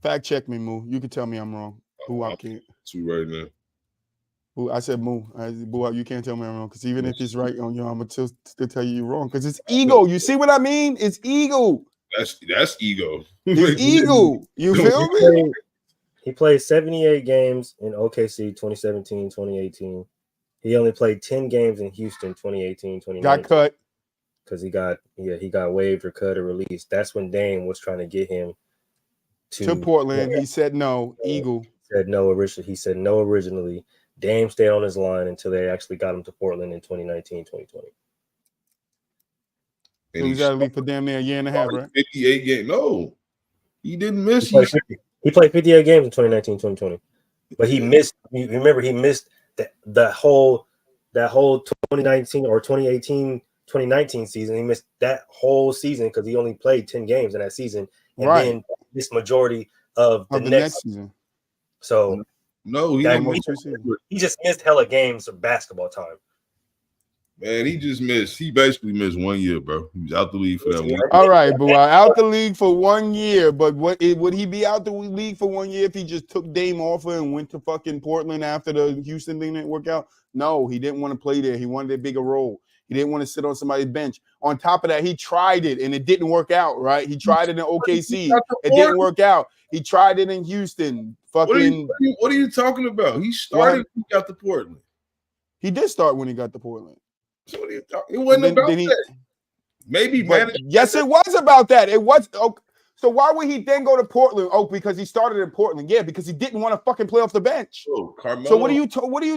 S2: Fact check me, Moo. You can tell me I'm wrong. Boo, I can't.
S5: Two right now.
S2: Boo, I said Moo. Boo, you can't tell me I'm wrong. Because even if it's right on you, I'm going to still tell you you're wrong. Because it's ego. You see what I mean? It's ego.
S5: That's ego.
S2: It's ego. You feel me?
S3: He played 78 games in OKC 2017, 2018. He only played 10 games in Houston 2018, 2019.
S2: Got cut.
S3: Because he got waived or cut or released. That's when Dame was trying to get him
S2: to Portland. He said no. Ego.
S3: He said no originally. Dame stayed on his line until they actually got him to Portland in 2019, 2020.
S2: So he's got to leave for damn near a year and a half, right?
S5: 58 games. No, he didn't miss.
S3: He played 58 games in 2019, 2020. But he missed. Remember, he missed the whole 2019 or 2018, 2019 season. He missed that whole season because he only played 10 games in that season, and then this majority of the next season. So
S5: no, he
S3: just missed hella games of basketball time.
S5: Man, he basically missed 1 year, bro. He was out the league for that 1 year.
S2: All right, boo. Out the league for 1 year. But would he be out the league for 1 year if he just took Dame offer and went to fucking Portland after the Houston thing didn't work out? No, he didn't want to play there. He wanted a bigger role. He didn't want to sit on somebody's bench. On top of that, he tried it and it didn't work out, right? He tried it in OKC. It didn't work out. He tried it in Houston. Fucking.
S5: What are you talking about? He started when he got to Portland.
S2: He did start when he got to Portland.
S5: So what are you talking? It wasn't about that. Maybe, man.
S2: Yes, it was about that. It was. Okay. So why would he then go to Portland? Oh, because he started in Portland. Yeah, because he didn't want to fucking play off the bench.
S5: Oh,
S2: so what are you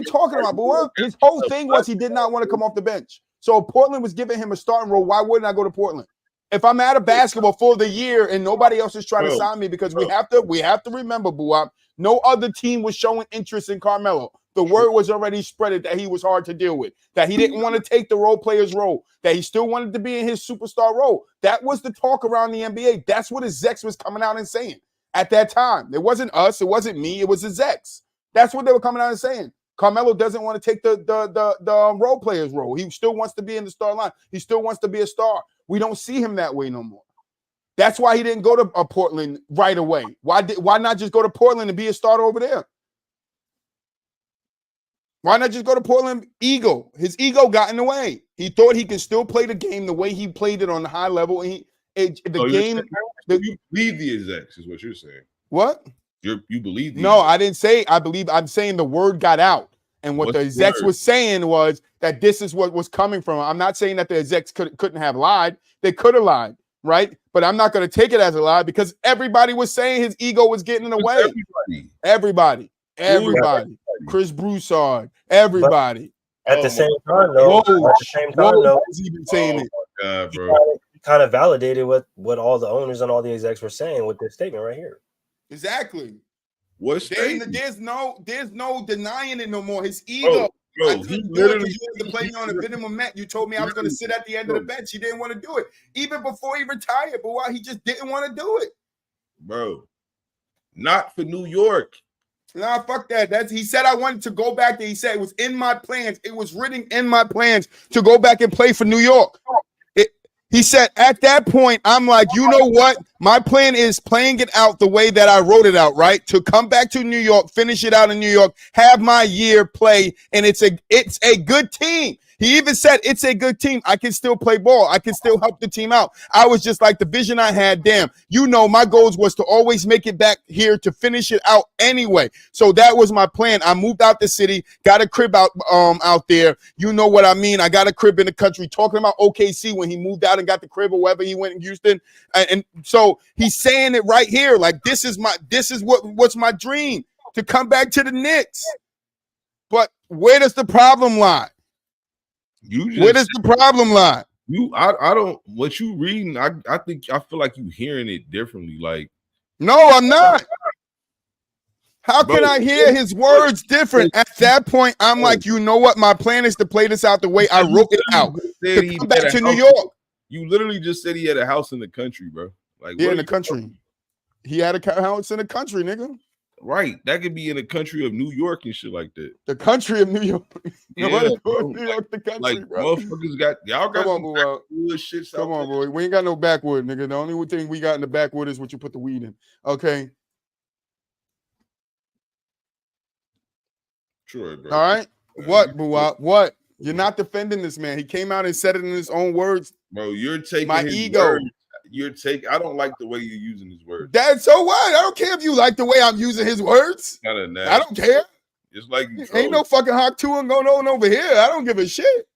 S2: talking about, boy? His whole thing was he did not want to come off the bench. So Portland was giving him a starting role. Why wouldn't I go to Portland? If I'm out of basketball for the year and nobody else is trying to sign me, because we have to remember, Buap, no other team was showing interest in Carmelo. The word was already spreaded that he was hard to deal with, that he didn't want to take the role player's role, that he still wanted to be in his superstar role. That was the talk around the NBA. That's what his execs was coming out and saying at that time. It wasn't us. It wasn't me. It was his execs. That's what they were coming out and saying. Carmelo doesn't want to take the role player's role. He still wants to be in the star line. He still wants to be a star. We don't see him that way no more. That's why he didn't go to Portland right away. Why not just go to Portland and be a starter over there? Why not just go to Portland? Ego. His ego got in the way. He thought he could still play the game the way he played it on the high level. And you believe
S5: the execs is what you're saying.
S2: What?
S5: You believe
S2: No, I didn't say I believe. I'm saying the word got out. And what the execs was saying was that this is what was coming from. I'm not saying that the execs couldn't have lied. They could have lied, right? But I'm not going to take it as a lie because everybody was saying his ego was getting in the way. Everybody. Chris Broussard. Everybody.
S3: But at the same time, though,
S2: he's even saying it.
S5: God, bro.
S3: He kind of validated what all the owners and all the execs were saying with this statement right here.
S2: Exactly.
S5: There's
S2: no denying it no more. His ego.
S5: He literally
S2: you play me on a minimum met. You told me I was going to sit at the end of the bench. He didn't want to do it, even before he retired. But why he just didn't want to do it,
S5: bro? Not for New York.
S2: Nah, fuck that. He said I wanted to go back there. He said it was in my plans. It was written in my plans to go back and play for New York. He said at that point, I'm like, you know what? My plan is playing it out the way that I wrote it out, right? To come back to New York, finish it out in New York, have my year play, and it's a good team. He even said it's a good team. I can still play ball. I can still help the team out. I was just like the vision I had. Damn, my goals was to always make it back here to finish it out anyway. So that was my plan. I moved out the city, got a crib out there. You know what I mean? I got a crib in the country. Talking about OKC when he moved out and got the crib or wherever he went in Houston. And so he's saying it right here. Like this is what's my dream, to come back to the Knicks. But where does the problem lie? Where does the problem lie?
S5: I don't. What you reading? I feel like you hearing it differently. Like,
S2: no, I'm not. How can I hear his words different? At that point, I'm like, you know what? My plan is to play this out the way I wrote it out. To come back to New York.
S5: You literally just said he had a house in the country, bro. Like,
S2: in the country. He had a house in the country, nigga.
S5: Right. That could be in the country of New York and shit like that.
S2: The country of New York.
S5: Yeah, bro.
S2: New York, the country,
S5: Like
S2: bro.
S5: motherfuckers got y'all got
S2: Come on,
S5: some
S2: boo out.
S5: backwood shits
S2: Come
S5: out
S2: on,
S5: there.
S2: boy. We ain't got no backwood, nigga. The only thing we got in the backwood is what you put the weed in. Okay.
S5: Sure, bro.
S2: All right. What, boo out? What? You're not defending this man. He came out and said it in his own words.
S5: Bro, you're taking
S2: My
S5: his
S2: ego.
S5: words. I don't like the way you're using his words.
S2: That's so what? I don't care if you like the way I'm using his words.
S5: Kind of nasty.
S2: I don't care.
S5: It's like you
S2: Ain't no fucking Hawk 2 going on over here. I don't give a shit.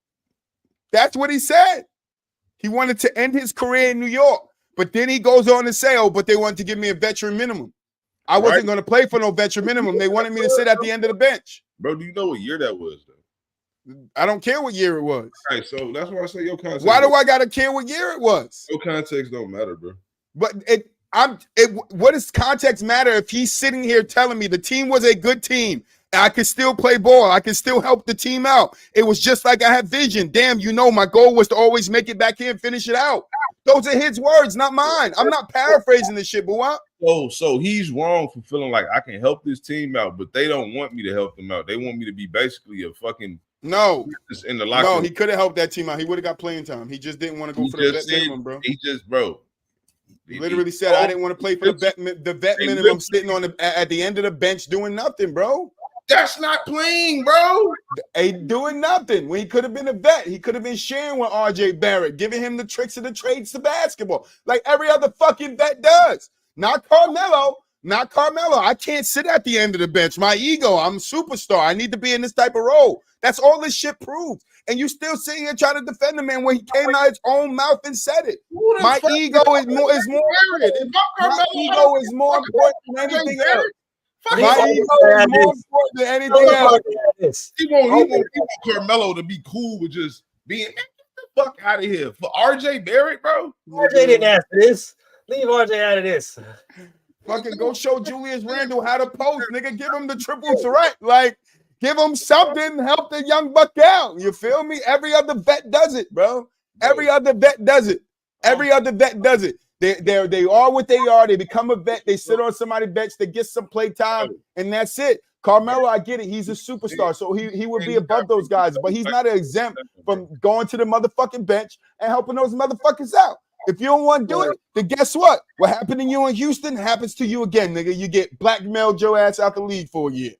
S2: That's what he said. He wanted to end his career in New York. But then he goes on to say, oh, but they wanted to give me a veteran minimum. I wasn't going to play for no veteran minimum. They wanted me to sit at the end of the bench.
S5: Bro, do you know what year that was, though?
S2: I don't care what year it was.
S5: All right, so that's why I say your context.
S2: Why do I got to care what year it was?
S5: Your context don't matter, bro.
S2: But what does context matter if he's sitting here telling me the team was a good team? I could still play ball. I could still help the team out. It was just like I had vision. Damn, my goal was to always make it back here and finish it out. Those are his words, not mine. I'm not paraphrasing this shit, boy.
S5: So he's wrong for feeling like I can help this team out, but they don't want me to help them out. They want me to be basically a fucking in the locker room.
S2: No, he could have helped that team out. He would have got playing time. He just didn't want to go for the vet minimum, bro.
S5: He
S2: literally said, I didn't want to play for the vet minimum, sitting on at the end of the bench doing nothing, bro.
S5: That's not playing, bro.
S2: Ain't doing nothing. When he could have been a vet, he could have been sharing with RJ Barrett, giving him the tricks of the trades to basketball, like every other fucking vet does. Not Carmelo. Not Carmelo. I can't sit at the end of the bench. My ego. I'm a superstar. I need to be in this type of role. That's all this shit proves. And you still sitting here trying to defend the man when he came out his own mouth and said it. My ego is more. My ego is more important than anything else. My ego is more important than anything else.
S5: He want Carmelo to be cool with just being the fuck out of here for RJ Barrett, bro.
S3: RJ didn't ask for this. Leave RJ out of this.
S2: Fucking go show Julius Randle how to post, nigga. Give him the triple threat. Like, give him something. Help the young buck out. You feel me? Every other vet does it, bro. Every other vet does it. Every other vet does it. They are what they are. They become a vet. They sit on somebody's bench. They get some play time, and that's it. Carmelo, I get it. He's a superstar, so he would be above those guys, but he's not exempt from going to the motherfucking bench and helping those motherfuckers out. If you don't want to do it, then guess what? What happened to you in Houston happens to you again, nigga. You get blackmailed your ass out the league for a year.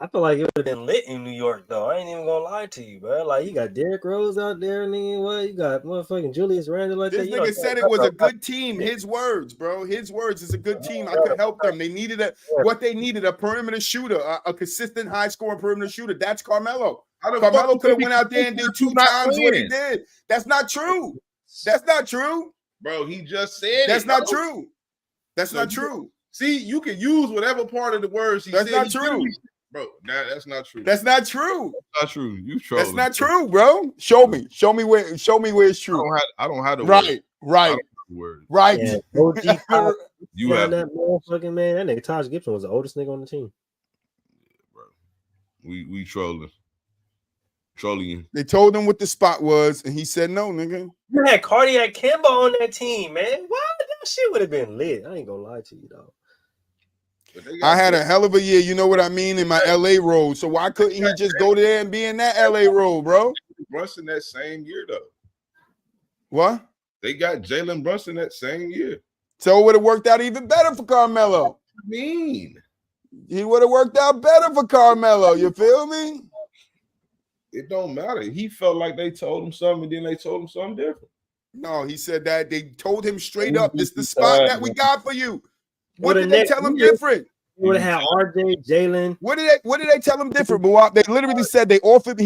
S3: I feel like it would have been lit in New York, though. I ain't even gonna lie to you, bro. Like, you got Derrick Rose out there, nigga. What? You got motherfucking Julius Randle like
S2: this
S3: that.
S2: Nigga said it was a good team. His words, bro. His words. It's a good team. I could help them. They needed what they needed, a perimeter shooter, a consistent high-scoring perimeter shooter. That's Carmelo. Carmelo could have went out there and did 2 times what he did. That's not true. That's not true.
S5: Bro, he just said
S2: that's not true. That's not true.
S5: See, you can use whatever part of the words he said.
S2: That's not true.
S5: Bro, that's not true.
S2: That's not true.
S5: That's not true. You trolling.
S2: That's not true, bro. Show me where it's true.
S5: I don't have the
S2: right.
S5: Words.
S2: Right.
S3: Yeah, you have that motherfucking man. That nigga Taj Gibson was the oldest nigga on the team.
S5: Bro, we trolling.
S2: They told him what the spot was, and he said no, nigga.
S3: You had Cardiac Kimba on that team, man. Why? That shit would have been lit. I ain't gonna lie to you, though.
S2: I had a hell of a year, you know what I mean, in my LA role. So why couldn't he just go there and be in that LA role, bro?
S5: Brunson that same year, though.
S2: What?
S5: They got Jalen Brunson that same year.
S2: So it would have worked out even better for Carmelo.
S5: What do you mean?
S2: He would have worked out better for Carmelo. You feel me?
S5: It don't matter. He felt like they told him something, and then they told him something different.
S2: No, he said that they told him straight up, this is the spot that we got for you. What did they tell him different?
S3: You would have had RJ, Jalen.
S2: What did they tell him different? But they literally said he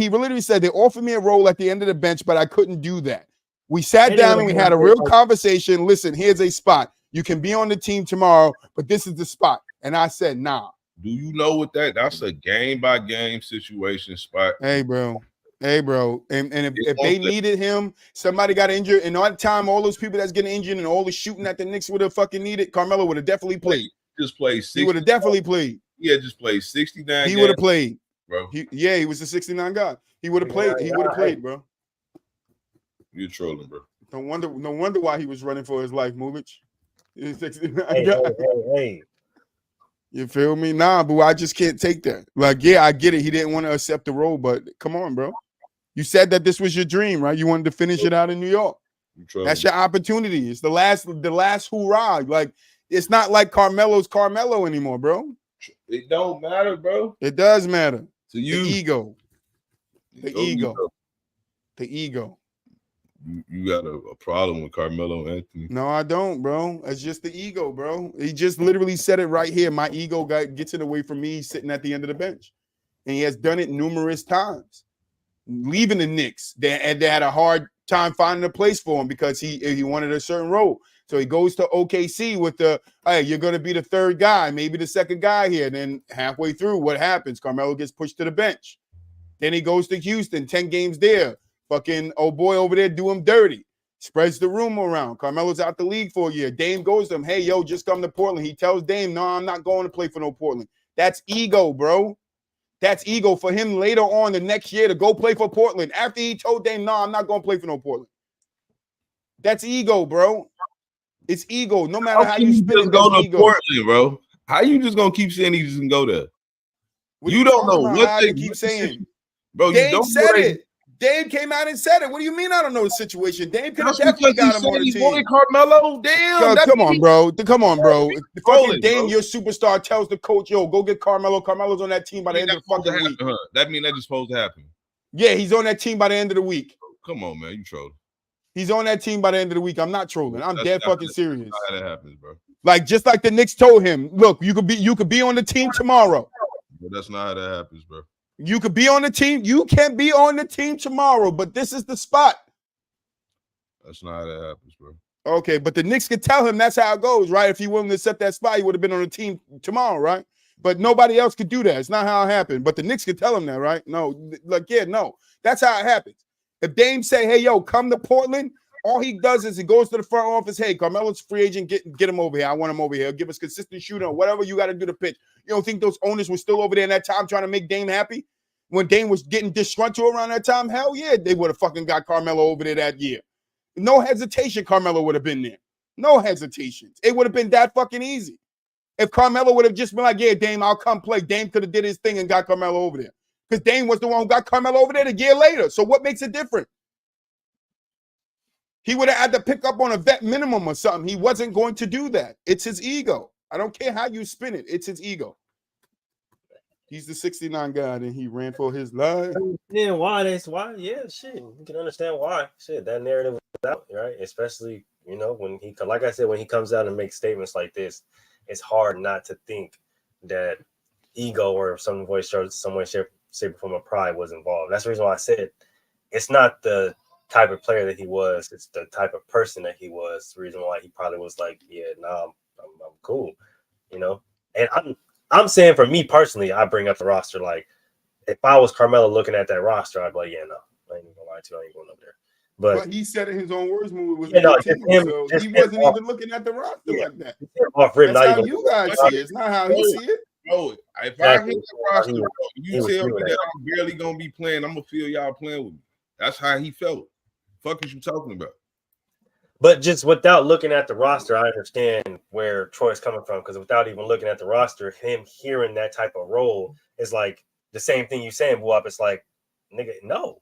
S2: literally said they offered me a role at the end of the bench, but I couldn't do that. We sat down and we had a real conversation. Listen, here's a spot. You can be on the team tomorrow, but this is the spot. And I said, nah.
S5: Do you know what that's a game by game situation spot?
S2: Hey, bro. And if they needed him, somebody got injured, and all the time, all those people that's getting injured and all the shooting that the Knicks would have fucking needed, Carmelo would have definitely played.
S5: Just played 60.
S2: He would have definitely played.
S5: Yeah, just played 69.
S2: He would have played,
S5: bro.
S2: He was the 69 guy. He would have played. He would have played, bro.
S5: You're trolling, bro.
S2: No wonder why he was running for his life, Movich. He's 69
S3: Hey,
S2: guy.
S3: hey.
S2: You feel me? Nah, boo, I just can't take that. Like, yeah, I get it. He didn't want to accept the role, but come on, bro. You said that this was your dream, right? You wanted to finish it out in New York. That's your opportunity. It's the last hoorah. Like, it's not like Carmelo's Carmelo anymore, bro.
S5: It don't matter, bro.
S2: It does matter.
S5: To you,
S2: The ego. The
S5: Go
S2: ego.
S5: ego.
S2: The ego.
S5: You got a problem with Carmelo Anthony.
S2: No, I don't, bro. It's just the ego, bro. He just literally said it right here. My ego gets it away from me. He's sitting at the end of the bench. And he has done it numerous times. Leaving the Knicks, they had a hard time finding a place for him because he wanted a certain role. So he goes to OKC with the, hey, you're going to be the third guy, maybe the second guy here. Then halfway through, what happens? Carmelo gets pushed to the bench. Then he goes to Houston, 10 games there. Fucking old boy over there do him dirty. Spreads the rumor around. Carmelo's out the league for a year. Dame goes to him, hey, yo, just come to Portland. He tells Dame, no, I'm not going to play for no Portland. That's ego, bro. That's ego for him later on the next year to go play for Portland after he told Dame, no, I'm not going to play for no Portland. That's ego, bro. It's ego. No matter how you spin it,
S5: go to
S2: ego.
S5: Portland, bro. How you just gonna keep saying he just can go there? You don't know what they
S2: keep saying.
S5: Bro,
S2: Dame
S5: you don't
S2: said it. Dame came out and said it. What do you mean I don't know the situation? Dame could have definitely got him on the team.
S5: Carmelo, damn.
S2: Come on, bro. Come on, bro. The fucking Dame,
S5: bro.
S2: your superstar, tells the coach, yo, go get Carmelo. Carmelo's on that team by the end of the fucking week.
S5: Huh? That mean that just supposed to happen.
S2: Yeah, he's on that team by the end of the week.
S5: Come on, man. You trolling.
S2: He's on that team by the end of the week. I'm not trolling. I'm dead fucking serious.
S5: How that happens, bro.
S2: Like, just like the Knicks told him, look, you could be on the team tomorrow.
S5: But that's not how that happens, bro.
S2: You could be on the team. You can be on the team tomorrow, but this is the spot.
S5: That's not how that happens, bro.
S2: Okay, but the Knicks could tell him that's how it goes, right? If he willing to accept that spot, he would have been on the team tomorrow, right? But nobody else could do that. It's not how it happened. But the Knicks could tell him that, right? No, like, yeah, no. That's how it happens. If Dame say, hey, yo, come to Portland, all he does is he goes to the front office, hey, Carmelo's free agent, get him over here. I want him over here. Give us consistent shooting or whatever you got to do to pitch. You don't think those owners were still over there in that time trying to make Dame happy? When Dame was getting disgruntled around that time, hell yeah, they would have fucking got Carmelo over there that year. No hesitation, Carmelo would have been there. No hesitations. It would have been that fucking easy. If Carmelo would have just been like, yeah, Dame, I'll come play. Dame could have did his thing and got Carmelo over there. Because Dame was the one who got Carmelo over there a year later. So what makes it different? He would have had to pick up on a vet minimum or something. He wasn't going to do that. It's his ego. I don't care how you spin it. It's his ego. He's the 69 guy, and he ran for his life.
S3: Yeah, why? Yeah, shit. You can understand why. Shit, that narrative was out, right? Especially, you know, when he, like I said, when he comes out and makes statements like this, it's hard not to think that ego or some way, shape, form of pride was involved. That's the reason why I said it's not the type of player that he was. It's the type of person that he was. The reason why he probably was like, yeah, I'm cool, you know. And I'm saying for me personally, I bring up the roster. Like, if I was Carmelo looking at that roster, I'd be like, yeah, no, I ain't gonna lie to you, I ain't going over there. But
S2: he said in his own words, was
S3: yeah, no,
S2: team, so he wasn't even looking at the roster like that. That's how you guys see it. It's not how he see it.
S5: Bro, if I hit the roster, you tell me that I'm barely gonna be playing, I'm gonna feel y'all playing with me. That's how he felt. Fuck is you talking about?
S3: But just without looking at the roster, I understand where Troy's coming from, because without even looking at the roster, him hearing that type of role is like the same thing you saying, Buap. It's like, nigga, no.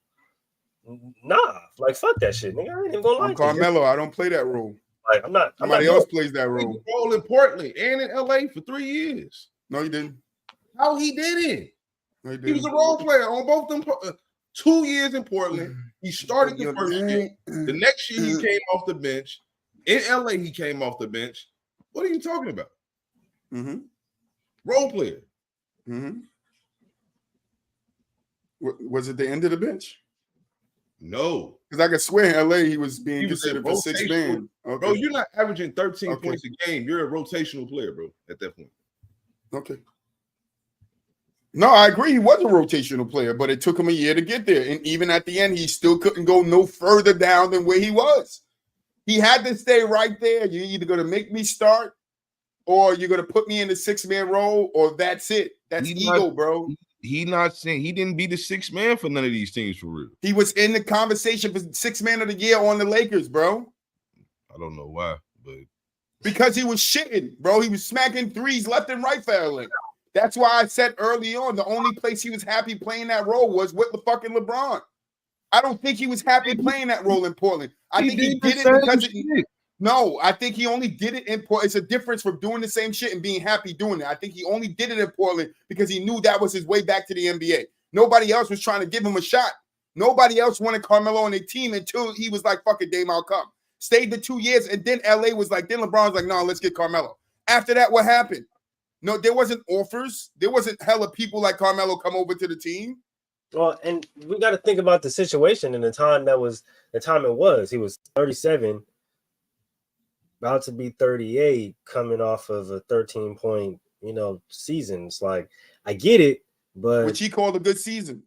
S3: Nah, like fuck that shit, nigga. I ain't even gonna lie.
S2: I'm Carmelo. I don't play that role.
S3: Like I'm not.
S2: Somebody else plays that role.
S5: Role in Portland and in LA for 3 years.
S2: No, he didn't.
S5: How he didn't?
S2: No, he didn't.
S5: He was a role player on both them. 2 years in Portland. He started the first year. The next year he came off the bench. In LA, he came off the bench. What are you talking about?
S2: Mm-hmm.
S5: Role player.
S2: Mm-hmm. Was it the end of the bench?
S5: No.
S2: Because I could swear in LA he was being considered for 6 man. Okay.
S5: Bro, you're not averaging 13 points a game. You're a rotational player, bro, at that point.
S2: Okay. No, I agree. He was a rotational player, but it took him a year to get there. And even at the end, he still couldn't go no further down than where he was. He had to stay right there. You're either going to make me start or you're going to put me in the 6-man role, or that's it. That's ego, bro.
S5: He not saying he didn't be the 6th man for none of these teams for real.
S2: He was in the conversation for 6th man of the year on the Lakers, bro.
S5: I don't know why, but
S2: because he was shitting, bro. He was smacking threes left and right for LA. That's why I said early on the only place he was happy playing that role was with the fucking LeBron. I don't think he was happy playing that role in Portland. I think he did it because no, I think he only did it in Portland. It's a difference from doing the same shit and being happy doing it. I think he only did it in Portland because he knew that was his way back to the NBA. Nobody else was trying to give him a shot. Nobody else wanted Carmelo on their team until he was like, fuck it, Dame, I'll come. Stayed the 2 years, and then LA was like, then LeBron's like, no, let's get Carmelo. After that, what happened? No, there wasn't offers. There wasn't hella people like Carmelo come over to the team.
S3: Well, and we got to think about the situation and the time it was. He was 37, about to be 38, coming off of a 13-point, season. It's like, I get it, but
S2: which he called a good season.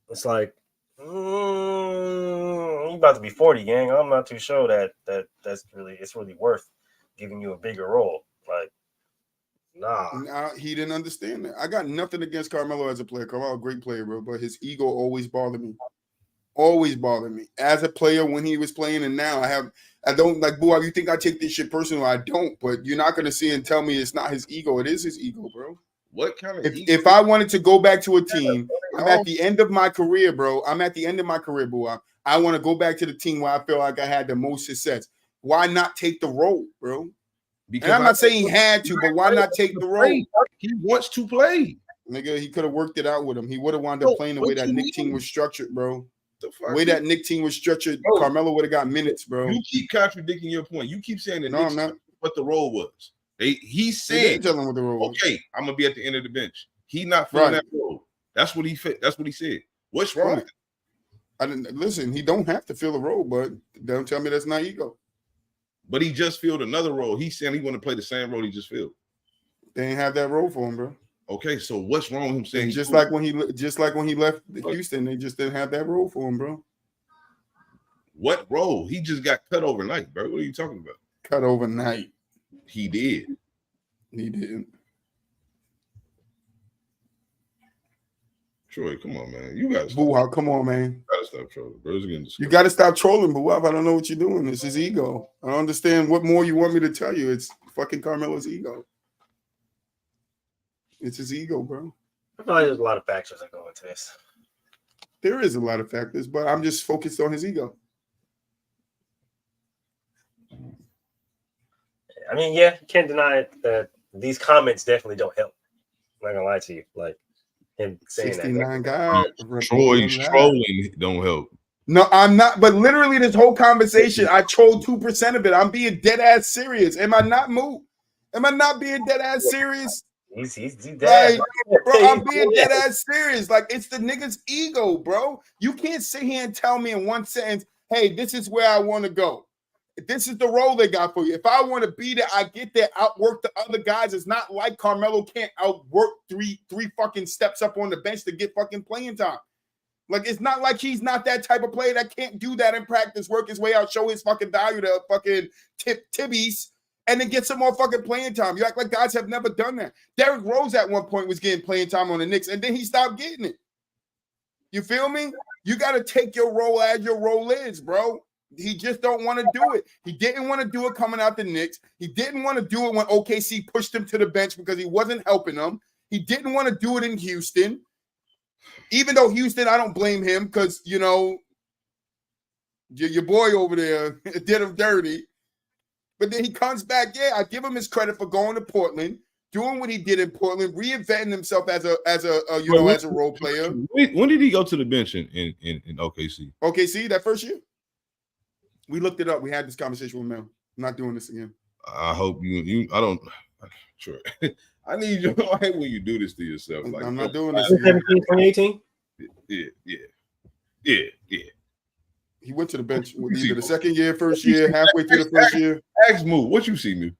S3: It's like, you about to be 40, gang. I'm not too sure that's really worth giving you a bigger role. Like, nah.
S2: He didn't understand that. I got nothing against Carmelo as a player. Carmelo, a great player, bro, but his ego always bothered me. Always bothered me. As a player when he was playing, and now I don't like, boy, you think I take this shit personal? I don't, but you're not going to see and tell me it's not his ego. It is his ego, bro.
S5: What kind of
S2: if I wanted to go back to a team, I'm at the end of my career, bro. I'm at the end of my career, bro. I want to go back to the team where I feel like I had the most success. Why not take the role, bro? Because and I'm not saying he had to, but why not take the role?
S5: He wants to play.
S2: Nigga, he could have worked it out with him. He would have wound up playing the way that Knick team was structured, bro. The way that Knick team was structured, bro, Carmelo would have got minutes, bro.
S5: You keep contradicting your point. You keep saying that
S2: no, I'm not.
S5: What the role was. He said,
S2: tell him what the role was.
S5: Okay, I'm gonna be at the end of the bench. He not filling that role. That's what he said. What's wrong with it?
S2: I didn't listen. He don't have to fill a role, but don't tell me that's not ego.
S5: But he just filled another role. He's saying he want to play the same role he just filled.
S2: They ain't have that role for him, bro.
S5: Okay, so what's wrong with him saying
S2: just like when he left Houston, they just didn't have that role for him, bro.
S5: What role? He just got cut overnight, bro. What are you talking about?
S2: Cut overnight.
S5: He did.
S2: He didn't.
S5: Troy, come on, man. You gotta
S2: stop. Come on, man.
S5: You gotta stop trolling, bro.
S2: You gotta stop trolling, Boo. I don't know what you're doing. It's his ego. I don't understand what more you want me to tell you. It's fucking Carmelo's ego. It's his ego, bro.
S3: I feel like there's a lot of factors that go into this.
S2: There is a lot of factors, but I'm just focused on his ego.
S3: I mean, yeah, you can't deny it that these comments definitely don't help. I'm not gonna lie to you. Like him saying
S2: 69
S3: that.
S2: guys.
S5: Troy's trolling don't help.
S2: No, I'm not. But literally, this whole conversation, I trolled 2% of it. I'm being dead ass serious. Am I not moved? Am I not being dead ass serious?
S3: He's dead.
S2: Like, bro, I'm being dead ass serious. Like, it's the nigga's ego, bro. You can't sit here and tell me in one sentence, hey, this is where I want to go. This is the role they got for you. If I want to be there, I get there, outwork the other guys. It's not like Carmelo can't outwork three fucking steps up on the bench to get fucking playing time. Like, it's not like he's not that type of player that can't do that in practice, work his way out, show his fucking value to fucking Tibbies, and then get some more fucking playing time. You act like guys have never done that. Derrick Rose at one point was getting playing time on the Knicks, and then he stopped getting it. You feel me? You got to take your role as your role is, bro. He just don't want to do it. He didn't want to do it coming out the Knicks. He didn't want to do it when OKC pushed him to the bench because he wasn't helping them. He didn't want to do it in Houston. Even though Houston, I don't blame him because, you know, your boy over there did him dirty. But then he comes back. Yeah, I give him his credit for going to Portland, doing what he did in Portland, reinventing himself as a role player.
S5: When did he go to the bench in OKC?
S2: OKC, that first year? We looked it up. We had this conversation with Mel. I'm not doing this again.
S5: I hope you I don't sure. I need you. I hate when you do this to yourself. Like,
S2: I'm not doing this again.
S3: 2018?
S5: Yeah.
S2: He went to the bench either the second year, first year, halfway through the first year.
S5: Ask Moo, what you see, Moo?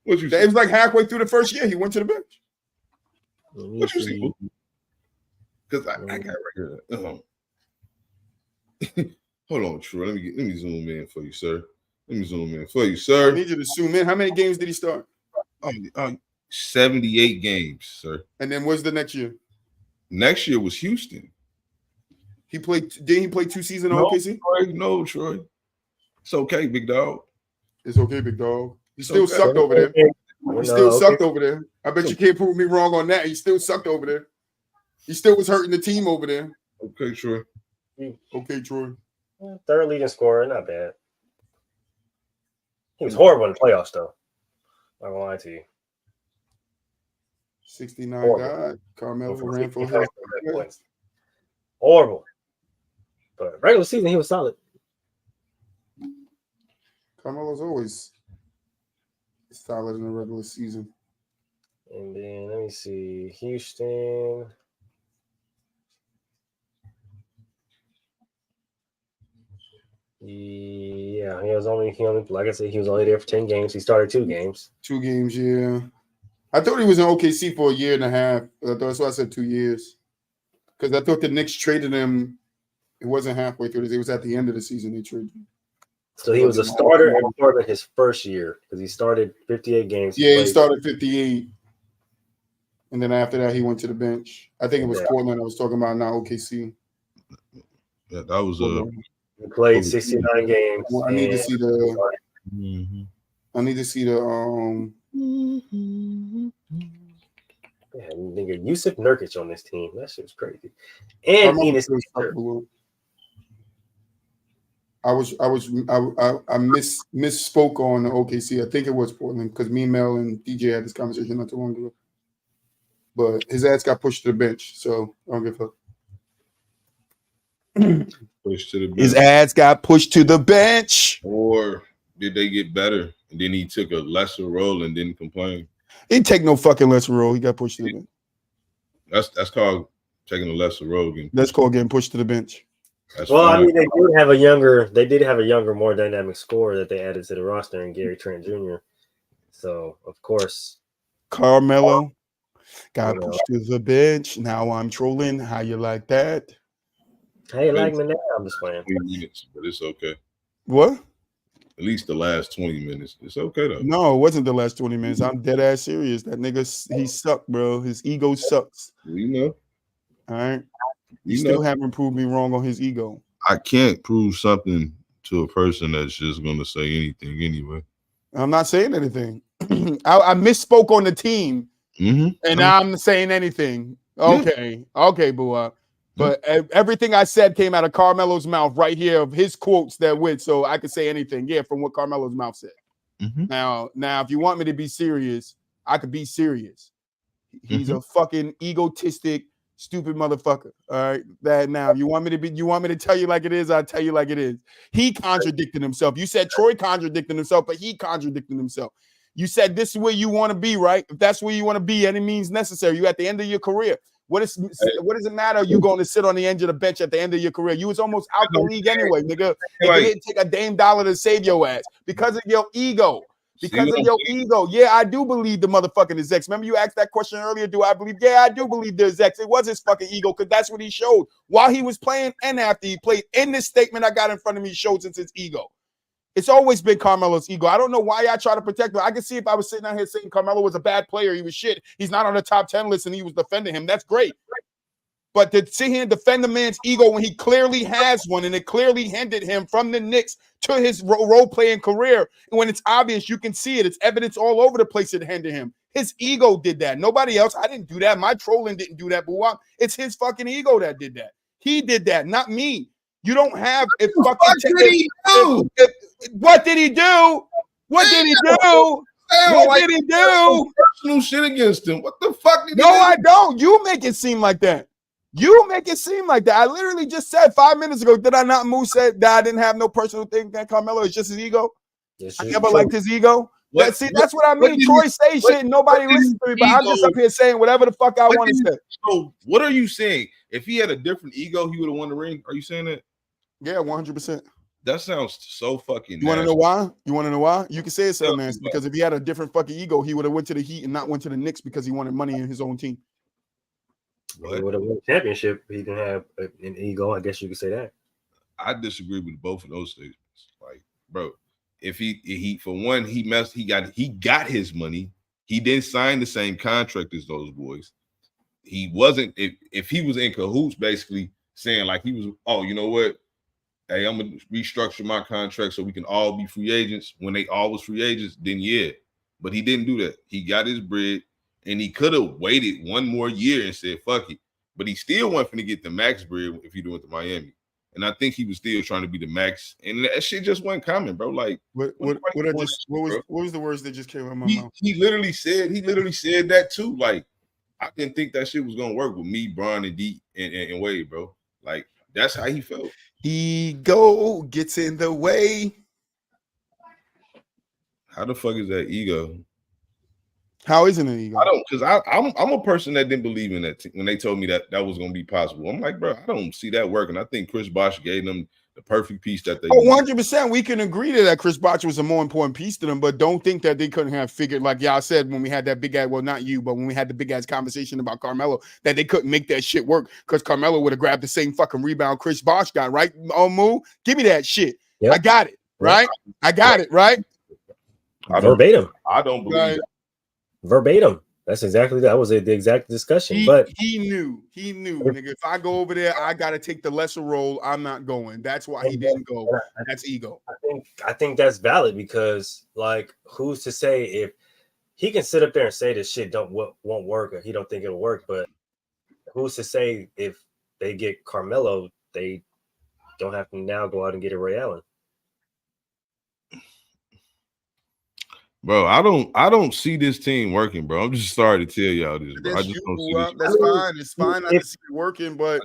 S5: What you see?
S2: It was like halfway through the first year. He went to the bench.
S5: What you see, Moo? Because I got right here. Hold on, Troy. Let me zoom in for you, sir. I need you to zoom in. How many games did he start? 78 games, sir.
S2: And then what's the next year?
S5: Next year was Houston.
S2: Didn't he play 2 seasons on OKC?
S5: No, Troy. It's okay, big dog.
S2: It's okay, big dog. He still sucked over there. He still sucked over there. I bet you can't prove me wrong on that. He still sucked over there. He still was hurting the team over there.
S5: Okay, Troy.
S2: Okay, Troy.
S3: Third leading scorer, not bad. He was horrible in the playoffs, though. I'm not gonna lie to you.
S2: 69 God. Carmelo ran for help.
S3: Horrible. But regular season, he was solid.
S2: Carmelo's always solid in the regular season.
S3: And then let me see, Houston. Yeah, he only like I said, he was only there for 10 games. He started 2 games.
S2: 2 games, yeah. I thought he was in OKC for a year and a half. That's why I said 2 years. Because I thought the Knicks traded him. It wasn't halfway through. It was at the end of the season they traded him.
S3: So he was a starter in Portland his first year because he started 58 games.
S2: He started 58. And then after that, he went to the bench. I think it was Portland I was talking about, not OKC.
S5: Yeah, that was
S3: he played 69 games.
S2: Well, I need to see the. I need to see the.
S3: Yeah, nigga, Yusuf Nurkic on this team. That shit's crazy. And Enes Kanter.
S2: I misspoke on the OKC. I think it was Portland because me, Mel, and DJ had this conversation not too long ago. But his ass got pushed to the bench, so I don't give a fuck.
S5: Pushed to the bench.
S2: His ass got pushed to the bench.
S5: Or did they get better and then he took a lesser role and didn't complain?
S2: He didn't take no fucking lesser role. He got pushed to the bench.
S5: That's called taking a lesser role.
S2: That's called getting pushed to the bench.
S5: That's
S3: well,
S5: fine.
S3: I mean, they did have a younger, more dynamic scorer that they added to the roster in Gary Trent Jr. So, of course,
S2: Carmelo got pushed to the bench. Now I'm trolling. How you like that?
S3: Hey, like me now? I'm just playing.
S5: 20 minutes, but it's okay.
S2: What?
S5: At least the last 20 minutes. It's okay though.
S2: No, it wasn't the last 20 minutes. I'm dead ass serious. That nigga, he sucked, bro. His ego sucks.
S5: You know.
S2: All right. You still haven't proved me wrong on his ego.
S5: I can't prove something to a person that's just going to say anything anyway.
S2: I'm not saying anything. I misspoke on the team, and now I'm saying anything. Okay, okay, boo. But everything I said came out of Carmelo's mouth right here of his quotes that went, so I could say anything. Yeah, from what Carmelo's mouth said. Now, if you want me to be serious, I could be serious. He's a fucking egotistic, stupid motherfucker. All right. That now, if you want me to tell you like it is, I'll tell you like it is. He contradicted himself. You said Troy contradicted himself, but he contradicted himself. You said this is where you want to be, right? If that's where you want to be, any means necessary. You at the end of your career. What does it matter? You going to sit on the edge of the bench at the end of your career? You was almost out the league anyway, nigga. And you didn't take a damn dollar to save your ass because of your ego. Because of your ego. Yeah, I do believe the motherfucking is X. Remember you asked that question earlier, do I believe? Yeah, I do believe there's X. It was his fucking ego because that's what he showed while he was playing and after he played. In this statement I got in front of me showed since his ego. It's always been Carmelo's ego. I don't know why I try to protect him. I can see if I was sitting out here saying Carmelo was a bad player, he was shit. He's not on the top 10 list and he was defending him. That's great. But to sit here and defend the man's ego when he clearly has one and it clearly hindered him from the Knicks to his role-playing career, and when it's obvious, you can see it. It's evidence all over the place it hindered him. His ego did that. Nobody else. I didn't do that. My trolling didn't do that, boo. It's his fucking ego that did that. He did that, not me. You don't have it. What did he do? What did he do? What did he do? What did he do?
S5: Personal shit against him. What the fuck did he do?
S2: No, I don't. You make it seem like that. You make it seem like that. I literally just said 5 minutes ago, did I not move said that I didn't have no personal thing that Carmelo? It's just his ego. I never liked his ego. That's what I mean. Troy say shit and nobody listens to me, but I'm just up here saying whatever the fuck I want to say.
S5: So what are you saying? If he had a different ego, he would have won the ring. Are you saying that?
S2: Yeah, 100%.
S5: That sounds so fucking
S2: You want to know why? You want to know why? You can say it's so nasty because if he had a different fucking ego, he would have went to the Heat and not went to the Knicks because he wanted money in his own team.
S3: He would have won a championship. He didn't have an ego. I guess you could say that.
S5: I disagree with both of those statements. Like, bro, if he for one, he got his money. He didn't sign the same contract as those boys. He wasn't if he was in cahoots, basically saying like he was, oh, you know what? hey, I'm gonna restructure my contract so we can all be free agents. When they all was free agents, then yeah. But he didn't do that. He got his bread, and he could have waited one more year and said, fuck it. But he still wasn't going to get the max bread if he went to Miami. And I think he was still trying to be the max. And that shit just wasn't coming, bro. Like,
S2: what was the words that just came out of my mouth?
S5: He literally said that too. Like, I didn't think that shit was gonna work with me, Bron, and D and Wade, bro. Like, that's how he felt.
S2: Ego gets in the way.
S5: How the fuck is that ego?
S2: How isn't it ego?
S5: I don't, because I'm a person that didn't believe in that when they told me that was gonna be possible. I'm like, bro, I don't see that working. I think Chris Bosh gave them the perfect piece that they.
S2: 100%. We can agree that Chris Bosh was a more important piece to them, but don't think that they couldn't have figured, like y'all said when we had that big ass, well, not you, but when we had the big ass conversation about Carmelo, that they couldn't make that shit work because Carmelo would have grabbed the same fucking rebound Chris Bosh got, right? Oh, Moo, give me that shit. Yep. I got it, right? I got it, right?
S3: Verbatim.
S5: I don't believe that.
S3: Verbatim. That was the exact discussion. But
S2: he knew, nigga. If I go over there, I gotta take the lesser role. I'm not going. That's why he didn't go. That's ego.
S3: I think that's valid because, like, who's to say if he can sit up there and say this shit won't work or he don't think it'll work, but who's to say if they get Carmelo, they don't have to now go out and get a Ray Allen?
S5: Bro, I don't see this team working, bro. I'm just sorry to tell y'all this, bro. I just don't see this.
S2: That's fine. It's fine. I just see it working, but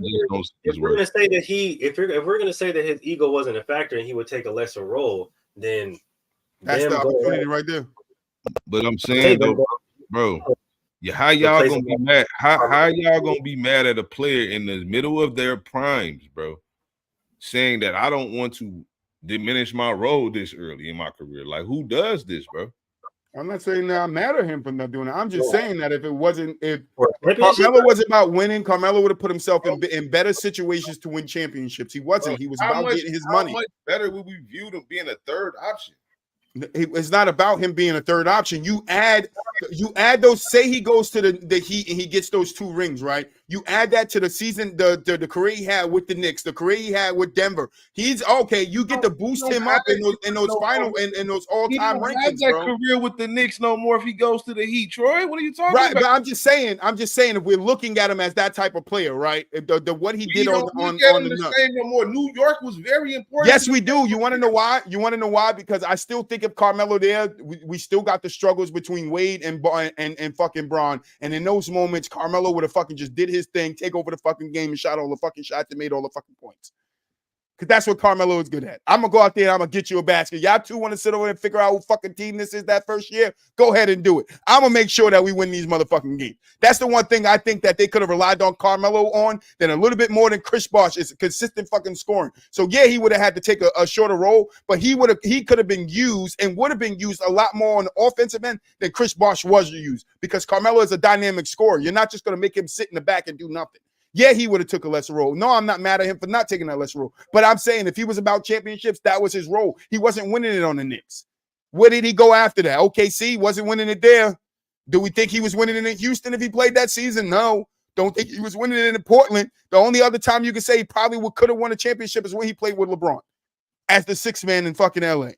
S3: if we're gonna say that if we're gonna say that his ego wasn't a factor and he would take a lesser role, then
S2: that's the opportunity right there.
S5: But I'm saying though, bro, how y'all gonna be mad? How y'all gonna be mad at a player in the middle of their primes, bro, saying that I don't want to diminish my role this early in my career? Like, who does this, bro?
S2: I'm not saying that I'm mad at him for not doing it. I'm just saying that if Carmelo was about winning, Carmelo would have put himself in better situations to win championships. He wasn't. He was about getting his money.
S5: How much better would we view him being a third option?
S2: It's not about him being a third option. You add those. Say he goes to the Heat and he gets those 2 rings, right? You add that to the season, the career he had with the Knicks, the career he had with Denver. He's okay. You get to boost him up in those final in those all-time rankings,
S5: have that career with the Knicks no more if he goes to the Heat. Troy, what are you talking about?
S2: But I'm just saying if we're looking at him as that type of player, right? The what he did on
S5: the same no more. New York was very important.
S2: Yes, we do. You want to know why? Because I still think if Carmelo there, we still got the struggles between Wade and fucking Bron. And in those moments, Carmelo would have fucking just did his thing, take over the fucking game and shot all the fucking shots and made all the fucking points. Because that's what Carmelo is good at. I'm going to go out there and I'm going to get you a basket. Y'all two want to sit over and figure out what fucking team this is that first year? Go ahead and do it. I'm going to make sure that we win these motherfucking games. That's the one thing I think that they could have relied on Carmelo on than a little bit more than Chris Bosh is consistent fucking scoring. So, yeah, he would have had to take a shorter role, but he could have been used and would have been used a lot more on the offensive end than Chris Bosh was used because Carmelo is a dynamic scorer. You're not just going to make him sit in the back and do nothing. Yeah, he would have took a lesser role. No, I'm not mad at him for not taking that lesser role. But I'm saying if he was about championships, that was his role. He wasn't winning it on the Knicks. Where did he go after that? OKC wasn't winning it there. Do we think he was winning it in Houston if he played that season? No. Don't think he was winning it in Portland. The only other time you could say he probably could have won a championship is when he played with LeBron as the 6th man in fucking LA.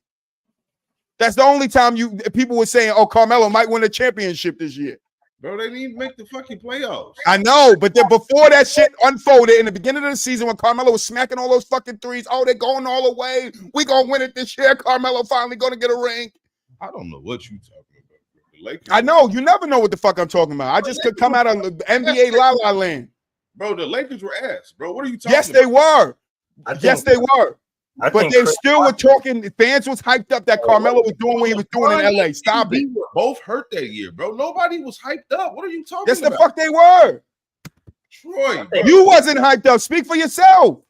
S2: That's the only time people were saying, oh, Carmelo might win a championship this year.
S5: Bro, they didn't even make the fucking playoffs.
S2: I know, but then before that shit unfolded in the beginning of the season when Carmelo was smacking all those fucking threes, oh, they're going all the way. We gonna win it this year. Carmelo finally gonna get a ring.
S5: I don't know what you talking about. The Lakers,
S2: I know. You never know what the fuck I'm talking about. I just could come out of NBA La La Land.
S5: Bro, the Lakers were ass, bro. What are you talking
S2: about? Yes, they were. Yes, they were. But they still were talking. Fans was hyped up that Carmelo was doing what he was doing in LA. Stop it.
S5: We were both hurt that year, bro. Nobody was hyped up. What are you talking about?
S2: Yes, the fuck they were.
S5: Troy,
S2: you wasn't hyped up. Speak for yourself.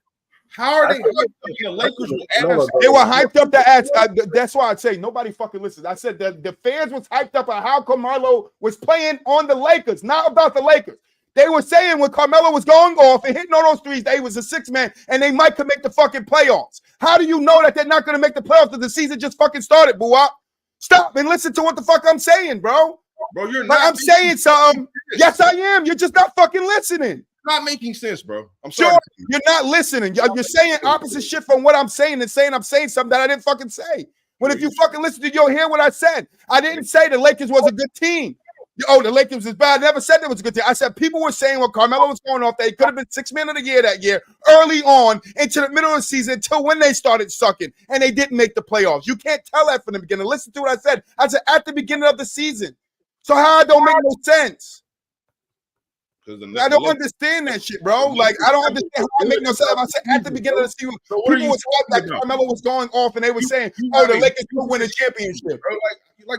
S5: How are they hyped up? The Lakers were ass.
S2: They were hyped up to ass. That's why I say nobody fucking listens. I said that the fans was hyped up on how Carmelo was playing on the Lakers, not about the Lakers. They were saying when Carmelo was going off and hitting all those threes, they was a 6th man and they might could make the fucking playoffs. How do you know that they're not going to make the playoffs if the season just fucking started, boo-wop? Stop and listen to what the fuck I'm saying, bro.
S5: Bro, you're
S2: not. I'm saying something. Yes, I am. You're just not fucking listening.
S5: not making sense, bro. I'm
S2: Sure,
S5: sorry.
S2: you're not listening. You're saying opposite shit from what I'm saying and saying I'm saying something that I didn't fucking say. When if you fucking listen to, you'll hear what I said. I didn't say the Lakers was a good team. Oh, the Lakers is bad. I never said there was a good team. I said people were saying when Carmelo was going off that he could have been 6 man of the year that year, early on into the middle of the season until when they started sucking and they didn't make the playoffs. You can't tell that from the beginning. Listen to what I said. I said at the beginning of the season. So how it don't make no sense? I don't understand that shit, bro. Like, I don't understand how it make no sense. I said at the beginning of the season, people was hyped that Carmelo was going off, and they were saying, "Oh, the Lakers could win a championship."
S5: Bro,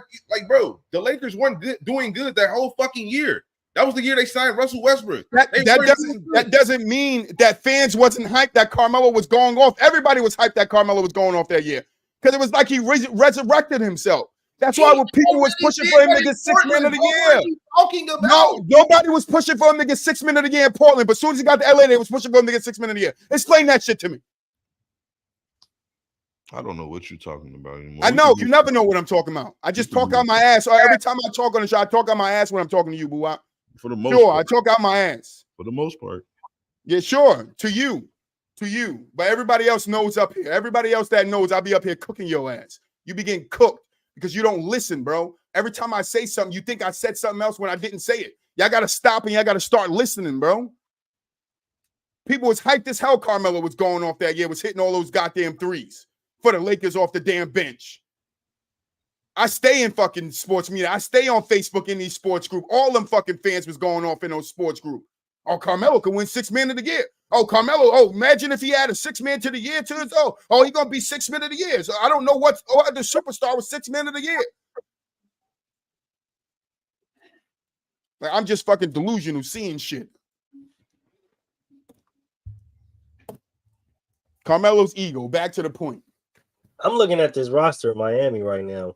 S5: bro, the Lakers weren't doing good that whole fucking year. That was the year they signed Russell Westbrook.
S2: That doesn't mean that fans wasn't hyped that Carmelo was going off. Everybody was hyped that Carmelo was going off that year because it was like he resurrected himself. That's why when people was pushing for him to get 6 man of the year. No, nobody was pushing for him to get 6 man of the year in Portland, but as soon as he got to LA, they was pushing for him to get 6 man of the year. Explain that shit to me.
S5: I don't know what you're talking about anymore.
S2: I know you never know what I'm talking about. I just talk out my ass. Every time I talk on the show, I talk out my ass when I'm talking to you, boo.
S5: For the most
S2: sure,
S5: part.
S2: I talk out my ass.
S5: For the most part.
S2: Yeah, sure. To you. But everybody else knows up here. Everybody else that knows, I'll be up here cooking your ass. You be getting cooked because you don't listen, bro. Every time I say something, you think I said something else when I didn't say it. Y'all got to stop and y'all got to start listening, bro. People was hyped as hell Carmelo was going off that year, was hitting all those goddamn threes for the Lakers off the damn bench. I stay in fucking sports media. I stay on Facebook in these sports group. All them fucking fans was going off in those sports group. Oh, Carmelo could win 6 man of the year. Oh, Carmelo. Oh, imagine if he had a 6 man to the year to his. Oh, he gonna be 6 man of the year. So I don't know what other superstar was 6 man of the year. Like, I'm just fucking delusional seeing shit. Carmelo's ego. Back to the point.
S3: I'm looking at this roster of Miami right now,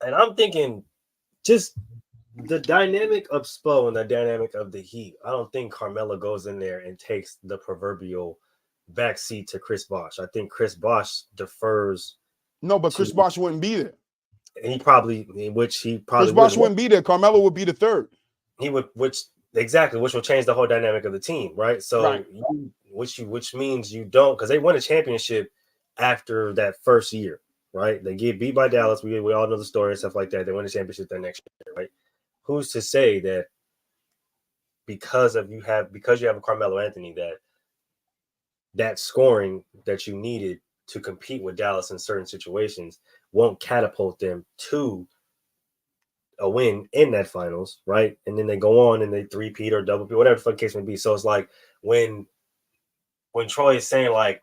S3: and I'm thinking just the dynamic of Spo and the dynamic of the Heat. I don't think Carmelo goes in there and takes the proverbial backseat to Chris Bosh. I think Chris Bosh defers.
S2: No, but Chris Bosh wouldn't be there.
S3: And he probably
S2: Chris Bosh wouldn't be there. Carmelo would be the third.
S3: He would, which will change the whole dynamic of the team, right? So,
S2: right.
S3: Which means you don't, because they won a championship after that first year, right? They get beat by Dallas. We all know the story and stuff like that. They win the championship that next year, right? Who's to say that because you have a Carmelo Anthony that scoring that you needed to compete with Dallas in certain situations won't catapult them to a win in that finals, right? And then they go on and they three-peat or double-peat, whatever the fuck case may be. So it's like when Troy is saying like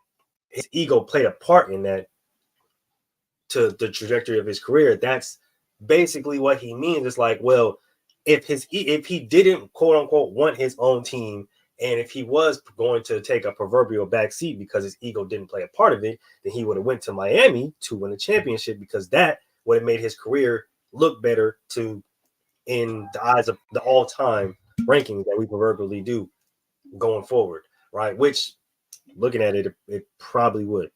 S3: his ego played a part in that to the trajectory of his career, that's basically what he means. It's like, well, if he didn't quote unquote want his own team, and if he was going to take a proverbial backseat because his ego didn't play a part of it, then he would have went to Miami to win a championship, because that would have made his career look better in the eyes of the all-time rankings that we proverbially do going forward, right? Which, looking at it, it probably would,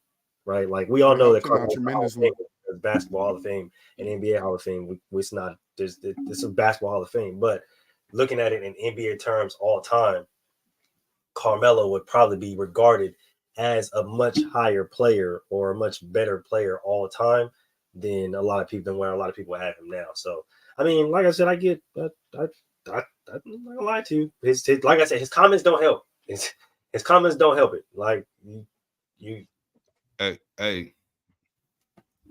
S3: right? Like, we all know that tremendously Basketball Hall of Fame and NBA Hall of Fame. It's not there's a Basketball Hall of Fame, but looking at it in NBA terms all time, Carmelo would probably be regarded as a much higher player or a much better player all time than where a lot of people have him now. So, I mean, like I said, I'm not gonna lie to you. His like I said, his comments don't help. His comments don't help it. Like you.
S5: Hey,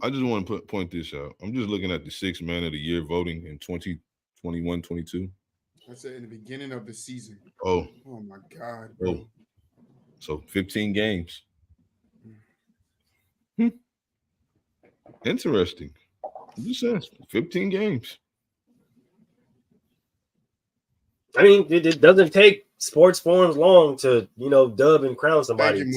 S5: I just want to point this out. I'm just looking at the 6 man of the year voting in 2021-22.
S2: I said in the beginning of the season.
S5: Oh
S2: my God, bro.
S5: Oh. So 15 games. Interesting. You said 15 games.
S3: I mean, it doesn't take sports forums long to, dub and crown somebody.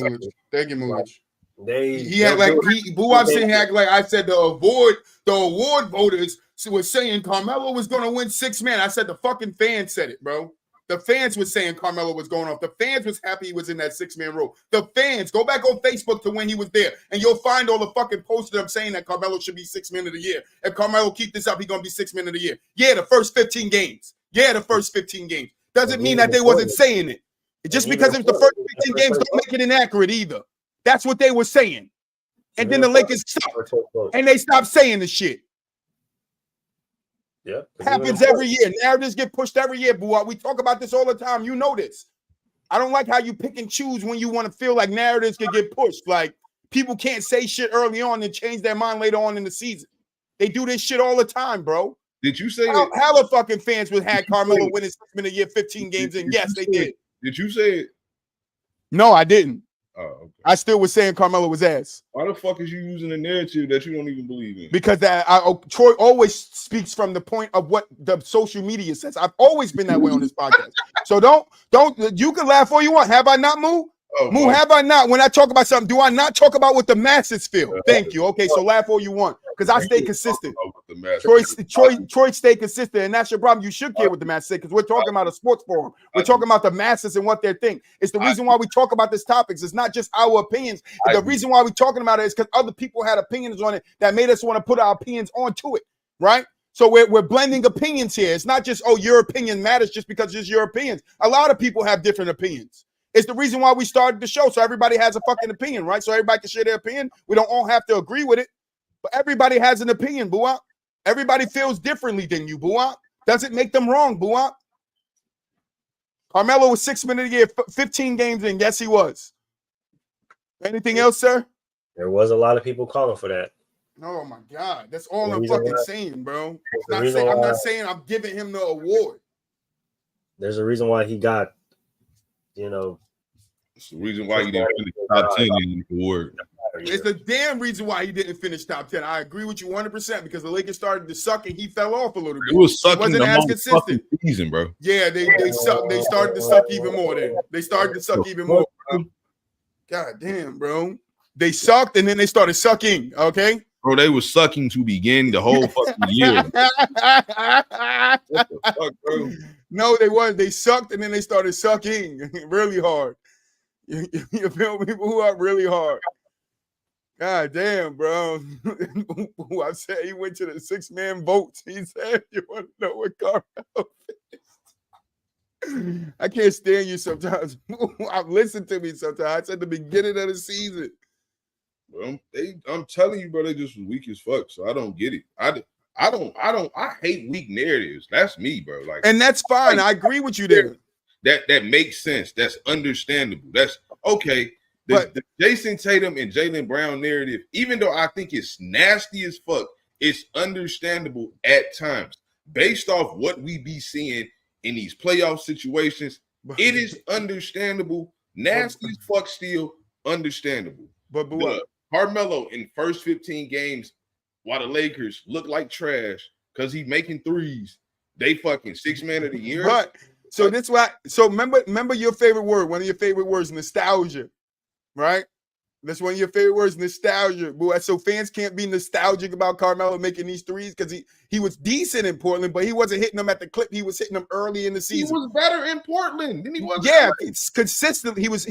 S2: Thank you much.
S3: He
S2: had like I'm saying like I said the award voters was saying Carmelo was going to win 6 man. I said the fucking fans said it, bro. The fans was saying Carmelo was going off. The fans was happy he was in that 6 man role. The fans, go back on Facebook to when he was there, and you'll find all the fucking posts that I'm saying that Carmelo should be 6 man of the year. If Carmelo keep this up, he's gonna be 6 man of the year. Yeah, the first 15 games. The doesn't mean that they wasn't saying it. Just because it's the first 15 games don't make it inaccurate either. That's what they were saying. And then the Lakers stopped. And they stopped saying the shit.
S3: Yeah.
S2: Happens every year. Narratives get pushed every year, boo. We talk about this all the time. You know this. I don't like how you pick and choose when you want to feel like narratives can get pushed. Like people can't say shit early on and change their mind later on in the season. They do this shit all the time, bro.
S5: Did you say
S2: hella fucking fans would have Carmelo winning 6 minute year, 15 games in? Yes, they did.
S5: Did you say it?
S2: No, I didn't.
S5: Oh, okay.
S2: I still was saying Carmelo was ass.
S5: Why the fuck is you using a narrative that you don't even believe in?
S2: Because Troy always speaks from the point of what the social media says. I've always been that way on this podcast. So don't. You can laugh all you want. Have I not, Moo?
S5: Oh,
S2: Moo, have I not? When I talk about something, do I not talk about what the masses feel? Thank you. Okay, so laugh all you want because I stay consistent. Troy stay consistent, and that's your problem. You should care what the masses say because we're talking about a sports forum. We're talking about the masses and what they think. It's the reason why we talk about this topics. It's not just our opinions. The reason why we're talking about it is because other people had opinions on it that made us want to put our opinions onto it, right? So we're blending opinions here. It's not just, oh, your opinion matters just because it's your opinions. A lot of people have different opinions. It's the reason why we started the show, so everybody has a fucking opinion, right? So everybody can share their opinion. We don't all have to agree with it, but everybody has an opinion, Boo-Wop. Everybody feels differently than you, Boo-Wop. Doesn't make them wrong, Boo-Wop. Carmelo was 6 minutes a year, 15 games in. Yes, he was. Anything else, sir?
S3: There was a lot of people calling for that.
S2: Oh, my God. That's all I'm fucking saying, bro. I'm not saying I'm giving him the award.
S3: There's a reason why he got,
S5: it's the reason why he didn't finish top 10 in the award.
S2: It's the damn reason why he didn't finish top 10. I agree with you 100% because the Lakers started to suck and he fell off a little bit.
S5: It was sucking.
S2: Wasn't as consistent
S5: season, bro.
S2: Yeah, they sucked. They started to suck even more. They started to suck even more. Bro. God damn, bro. They sucked and then they started sucking. Okay,
S5: bro. They were sucking to begin the whole fucking year. What the fuck, bro?
S2: No, they weren't. They sucked and then they started sucking really hard. You feel me? Who are really hard? God damn, bro. I said he went to the 6-man votes. He said, you want to know what Carmelo is? I can't stand you sometimes. I've listened to me sometimes. I said the beginning of the season.
S5: Well, I'm telling you, bro, they just was weak as fuck. So I don't get it. I hate weak narratives. That's me, bro. Like,
S2: and that's fine. I agree with you there.
S5: That makes sense. That's understandable. That's okay. The Jason Tatum and Jaylen Brown narrative, even though I think it's nasty as fuck, it's understandable at times. Based off what we be seeing in these playoff situations, it is understandable. Nasty as fuck still understandable.
S2: But what?
S5: Carmelo in first 15 games, while the Lakers look like trash because he's making threes, they fucking 6-man of the year.
S2: But so that's why. So remember your favorite word. One of your favorite words, nostalgia, right? That's one of your favorite words, nostalgia. Boy, so fans can't be nostalgic about Carmelo making these threes because he was decent in Portland, but he wasn't hitting them at the clip. He was hitting them early in the season.
S5: He was better in Portland than he was.
S2: Yeah, it's consistent. He was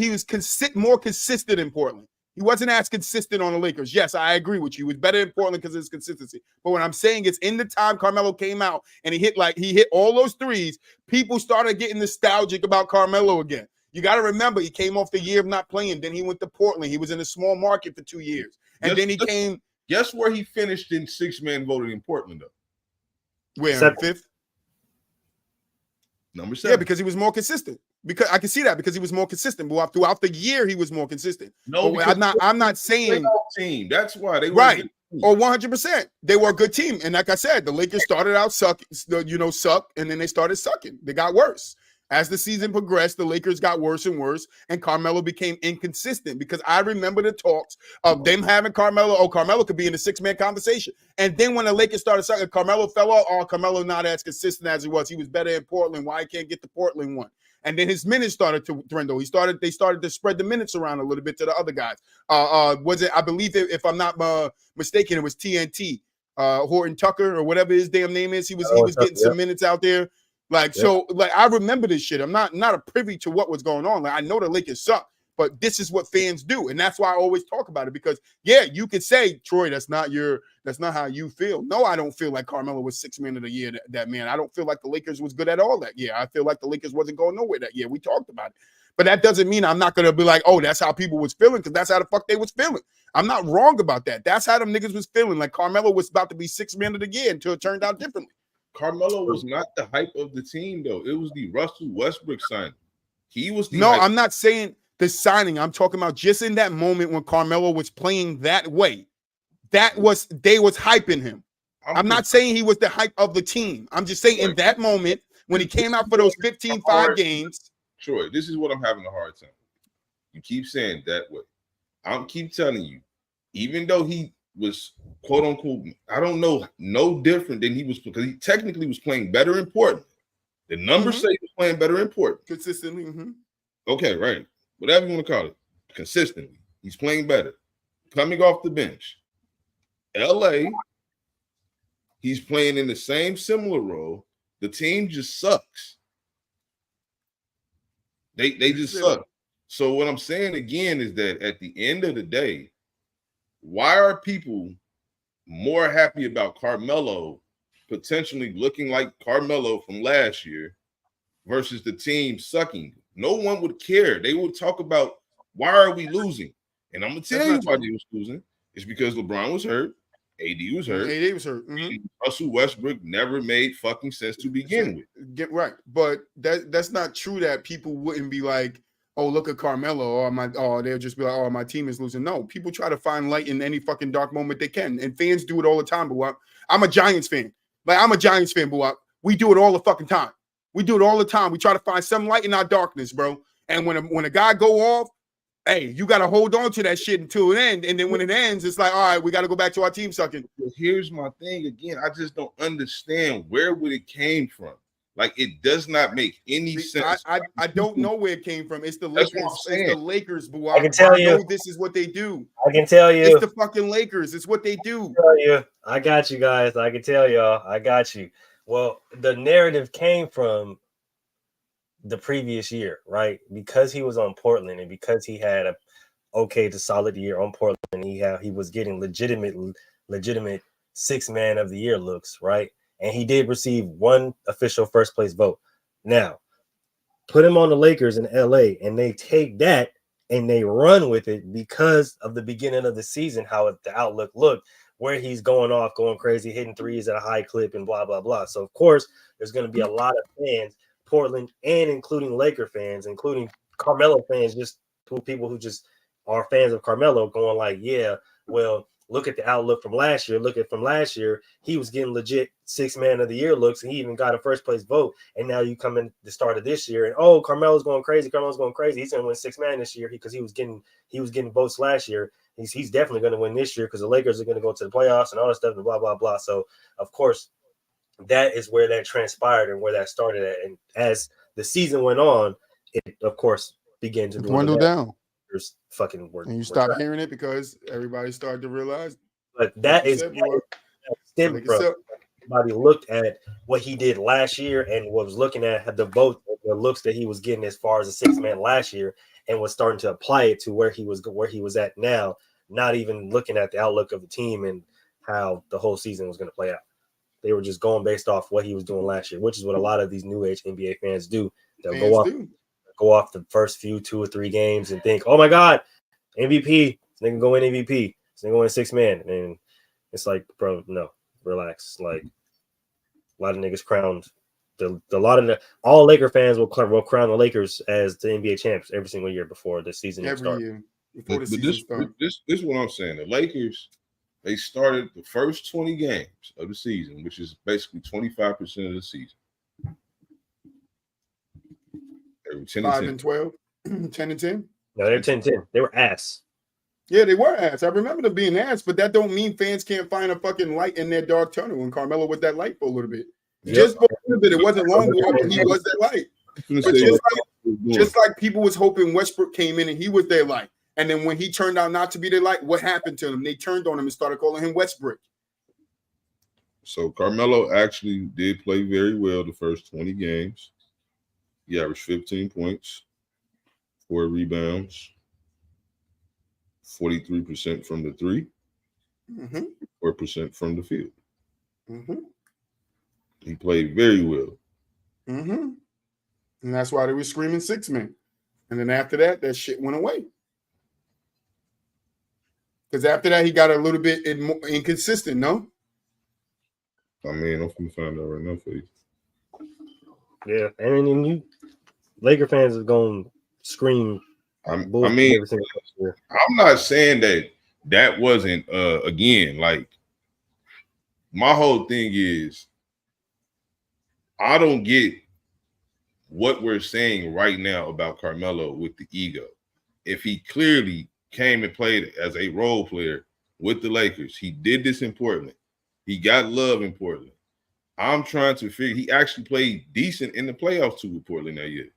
S2: more consistent in Portland. He wasn't as consistent on the Lakers. Yes, I agree with you. He was better in Portland because of his consistency. But what I'm saying is in the time Carmelo came out and he hit all those threes, people started getting nostalgic about Carmelo again. You got to remember, he came off the year of not playing. Then he went to Portland. He was in a small market for 2 years. And then he came. Guess
S5: where he finished in 6-man voting in Portland, though?
S2: Where? 5th?
S5: Number 7.
S2: Yeah, because he was more consistent. Because I can see that because he was more consistent. But throughout the year, he was more consistent.
S5: No,
S2: I'm not saying
S5: team. That's why they were
S2: right. Or 100%. They were a good team. And like I said, the Lakers started out suck, and then they started sucking. They got worse. As the season progressed, the Lakers got worse and worse, and Carmelo became inconsistent because I remember the talks of them having Carmelo. Oh, Carmelo could be in the 6-man conversation. And then when the Lakers started sucking, Carmelo fell off. Oh, Carmelo not as consistent as he was. He was better in Portland. Why he can't get the Portland one? And then his minutes started to dwindle. They started to spread the minutes around a little bit to the other guys. Was it? I believe if I'm not mistaken, it was TNT, Horton Tucker or whatever his damn name is. He was getting some minutes out there. So I remember this shit. I'm not a privy to what was going on. Like I know the Lakers suck, but this is what fans do, and that's why I always talk about it. Because yeah, you could say, Troy, that's not how you feel. No, I don't feel like Carmelo was 6th man of the year. That man, I don't feel like the Lakers was good at all that year. I feel like the Lakers wasn't going nowhere that year. We talked about it, but that doesn't mean I'm not gonna be like, oh, that's how people was feeling, because that's how the fuck they was feeling. I'm not wrong about that. That's how them niggas was feeling. Like Carmelo was about to be 6th man of the year until it turned out differently.
S5: Carmelo was not the hype of the team, though. It was the Russell Westbrook signing. He was the
S2: No,
S5: hype.
S2: I'm not saying the signing. I'm talking about just in that moment when Carmelo was playing that way. They was hyping him. I'm not saying he was the hype of the team. I'm just saying in that moment when he came out for those 15-5 games.
S5: Troy, this is what I'm having a hard time. You keep saying that way. I'm keep telling you, even though he was quote unquote, I don't know, no different than he was, because he technically was playing better in Portland. The numbers say he was playing better in Portland.
S2: Consistently. Mm-hmm.
S5: Okay, right. Whatever you want to call it. Consistently. He's playing better. Coming off the bench. LA, he's playing in the same similar role. The team just sucks. They just suck. So what I'm saying again is that at the end of the day, why are people more happy about Carmelo potentially looking like Carmelo from last year versus the team sucking? No one would care. They would talk about, why are we losing? And I'm going to tell you why they was losing. It's because LeBron was hurt. AD was hurt.
S2: AD was hurt. Mm-hmm.
S5: Russell Westbrook never made fucking sense to begin with.
S2: Get right. But that's not true that people wouldn't be like, oh, look at Carmelo, or they'll just be like, oh, my team is losing. No, people try to find light in any fucking dark moment they can. And fans do it all the time, but I'm a Giants fan. Like, I'm a Giants fan, but we do it all the fucking time. We do it all the time. We try to find some light in our darkness, bro. And when a guy go off, hey, you got to hold on to that shit until it ends. And then when it ends, it's like, all right, we got to go back to our team sucking.
S5: Here's my thing again. I just don't understand where would it came from. Like, it does not make any sense.
S2: I don't know where it came from. It's the Lakers. It's the Lakers, boo.
S3: I can tell you.
S2: This is what they do.
S3: I can tell you.
S2: It's the fucking Lakers. It's what they do.
S3: I got you guys. I can tell y'all. I got you. Well, the narrative came from the previous year, right? Because he was on Portland and because he had a okay to solid year on Portland, he was getting legitimate 6th man of the year looks, right? And he did receive one official first place vote. Now, put him on the Lakers in LA, and they take that and they run with it because of the beginning of the season, how the outlook looked, where he's going off, going crazy, hitting threes at a high clip and blah, blah, blah. So, of course, there's going to be a lot of fans, Portland, and including Laker fans, including Carmelo fans, just people who just are fans of Carmelo going like, yeah, well, look at the outlook from last year. Look at from last year, he was getting legit 6th man of the year looks, and he even got a first place vote. And now you come in the start of this year, and oh, Carmelo's going crazy. Carmelo's going crazy. He's going to win 6th man this year because he was getting votes last year. He's definitely going to win this year because the Lakers are going to go to the playoffs and all that stuff and blah blah blah. So of course, that is where that transpired and where that started at. And as the season went on, it of course began to
S2: dwindle down.
S3: Fucking work,
S2: and you stop hearing it because everybody started to realize.
S3: But that is stemmed from everybody looked at what he did last year and was looking at the looks that he was getting as far as a 6th man last year, and was starting to apply it to where he was at now, not even looking at the outlook of the team and how the whole season was going to play out. They were just going based off what he was doing last year, which is what a lot of these new age NBA fans do. They'll go off the first few 2 or 3 games and think, oh my God, MVP, they can go in MVP, so they go in 6th man. And it's like, bro, no, relax. Like, a lot of niggas crowned all Laker fans will crown the Lakers as the NBA champs every single year before the season starts.
S5: This is what I'm saying. The Lakers, they started the first 20 games of the season, which is basically 25% of the season.
S2: 5 and 12, 10 and 10.
S3: No, they're 10-10. They were ass.
S2: Yeah, they were ass. I remember them being ass, but that don't mean fans can't find a fucking light in their dark tunnel. And Carmelo was that light for a little bit. Yep. Just for a little bit. It wasn't long ago, but he was that light. But just like people was hoping Westbrook came in and he was their light. And then when he turned out not to be their light, what happened to them? They turned on him and started calling him Westbrook.
S5: So Carmelo actually did play very well the first 20 games. He averaged 15 points, 4 rebounds, 43% from the three, 4% from the field. He played very well.
S2: And that's why they were screaming 6 men. And then after that, that shit went away. Because after that, he got a little bit inconsistent, no?
S5: I mean, I'm gonna find out right now for you.
S3: Yeah, and then you Laker fans is gonna scream.
S5: I mean, I'm not saying that wasn't again, like, my whole thing is I don't get what we're saying right now about Carmelo with the ego. If he clearly came and played as a role player with the Lakers, he did this in Portland. He got love in Portland. I'm trying to figure, he actually played decent in the playoffs too with Portland that year.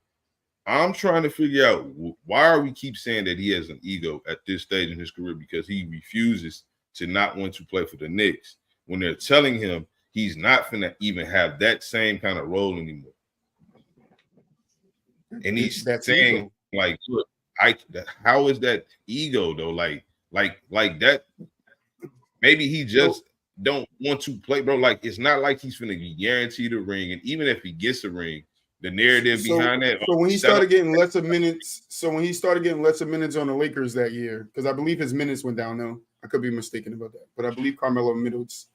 S5: I'm trying to figure out why are we keep saying that he has an ego at this stage in his career, because he refuses to not want to play for the Knicks when they're telling him he's not going to even have that same kind of role anymore. And he's saying, ego. Like, look, how is that ego though? Like that. Maybe he just don't want to play, bro. Like, it's not like he's going to be guaranteed a ring. And even if he gets a ring, the narrative behind that.
S2: So when he started getting lesser minutes, on the Lakers that year, because I believe his minutes went down. No, I could be mistaken about that, but I believe Carmelo minutes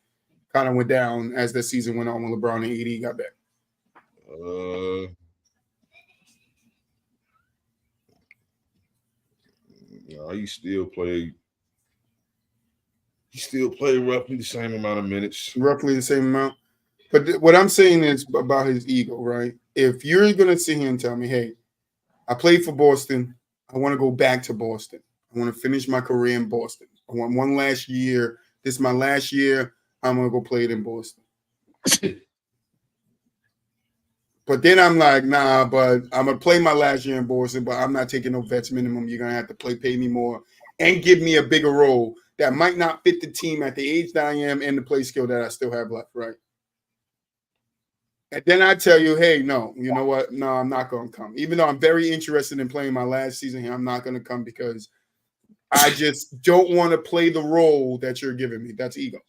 S2: kind of went down as the season went on when LeBron and AD got back.
S5: No, he still played roughly the same amount of minutes.
S2: Roughly the same amount. But what I'm saying is about his ego, right? If you're going to sit here and tell me, hey, I played for Boston. I want to go back to Boston. I want to finish my career in Boston. I want one last year. This is my last year. I'm going to go play it in Boston. But then I'm like, nah, but I'm going to play my last year in Boston, but I'm not taking no vets minimum. You're going to have to pay me more and give me a bigger role that might not fit the team at the age that I am and the play skill that I still have left, right? And then I tell you, hey, no, you know what? No, I'm not going to come. Even though I'm very interested in playing my last season here, I'm not going to come because I just don't want to play the role that you're giving me. That's ego.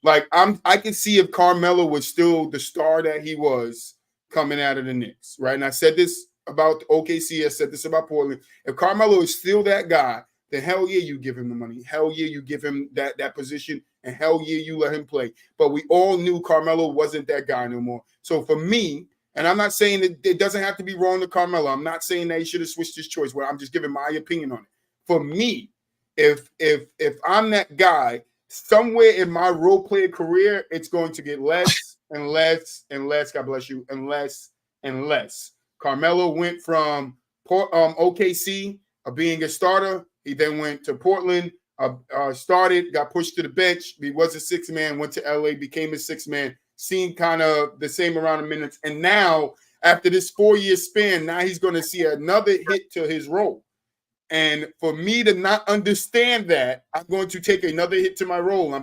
S2: Like, I can see if Carmelo was still the star that he was coming out of the Knicks, right? And I said this about OKC. I said this about Portland. If Carmelo is still that guy, then hell yeah, you give him the money. Hell yeah, you give him that position, and hell yeah, you let him play. But we all knew Carmelo wasn't that guy no more. So for me, and I'm not saying that it doesn't have to be wrong to Carmelo. I'm not saying that he should have switched his choice. Well, I'm just giving my opinion on it. For me, if I'm that guy, somewhere in my role player career, it's going to get less and less and less. God bless you, and less and less. Carmelo went from OKC being a starter. He then went to Portland, started, got pushed to the bench. He was a 6-man, went to LA, became a 6-man, seen kind of the same amount of minutes. And now, after this 4-year span, now he's going to see another hit to his role. And for me to not understand that, I'm going to take another hit to my role.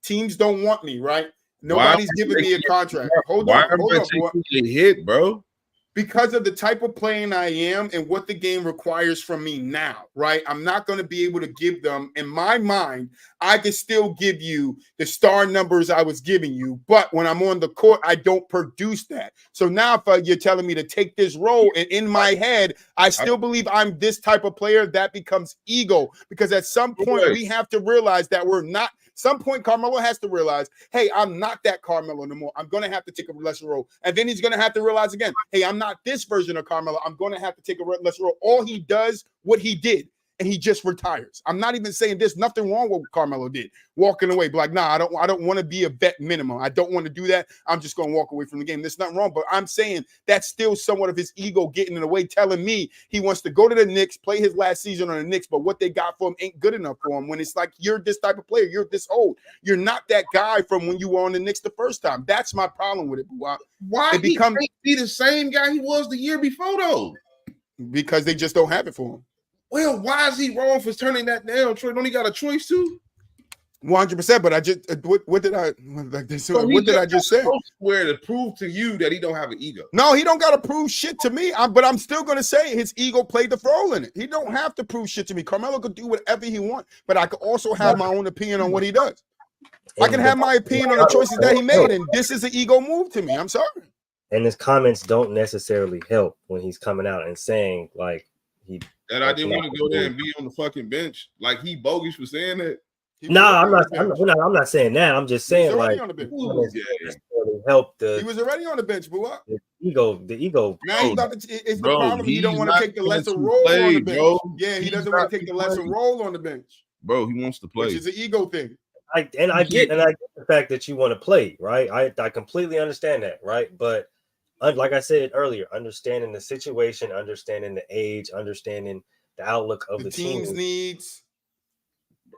S2: Teams don't want me, right? Nobody's giving me a contract. Hold on,
S5: a hit, bro.
S2: Because of the type of playing I am and what the game requires from me now, right? I'm not going to be able to give them, in my mind, I can still give you the star numbers I was giving you, but when I'm on the court, I don't produce that. So now if you're telling me to take this role, and in my head, I still believe I'm this type of player, that becomes ego. Because at some point, we have to realize that we're not. Some point, Carmelo has to realize, hey, I'm not that Carmelo no more. I'm going to have to take a lesser role. And then he's going to have to realize again, hey, I'm not this version of Carmelo. I'm going to have to take a lesser role. All he does, what he did, and he just retires. I'm not even saying there's nothing wrong with what Carmelo did, walking away. But like, nah, I don't want to be a vet minimum. I don't want to do that. I'm just going to walk away from the game. There's nothing wrong. But I'm saying that's still somewhat of his ego getting in the way, telling me he wants to go to the Knicks, play his last season on the Knicks, but what they got for him ain't good enough for him. When it's like, you're this type of player, you're this old. You're not that guy from when you were on the Knicks the first time. That's my problem with it.
S5: Why he can't be the same guy he was the year before, though?
S2: Because they just don't have it for him.
S5: Well, why is he wrong for turning that down, Troy? Don't he got a choice too?
S2: 100%. But I just what did I like this?
S5: So
S2: What did I just say?
S5: Where to prove to you that he don't have an ego?
S2: No, he don't got to prove shit to me. But I'm still gonna say his ego played the role in it. He don't have to prove shit to me. Carmelo could do whatever he wants, but I could also have my own opinion on what he does. I can have my opinion on the choices that he made, and this is an ego move to me. I'm sorry.
S3: And his comments don't necessarily help when he's coming out and saying like
S5: that I didn't want to go there and be on the fucking bench. Like he bogus for saying that.
S3: Nah, I'm not saying that. I'm just saying like
S2: on the bench.
S3: Help the.
S2: He was already on the bench, boo.
S3: The ego.
S2: Now he's about to. It's the problem. He don't want to take the lesser role on the bench. Bro. Yeah, he doesn't want to take the lesser role on the bench.
S5: Bro, he wants to play.
S2: Which is an ego thing.
S3: I get the fact that you want to play, right? I completely understand that, right? But like I said earlier, understanding the situation, understanding the age, understanding the outlook of the
S2: team's needs.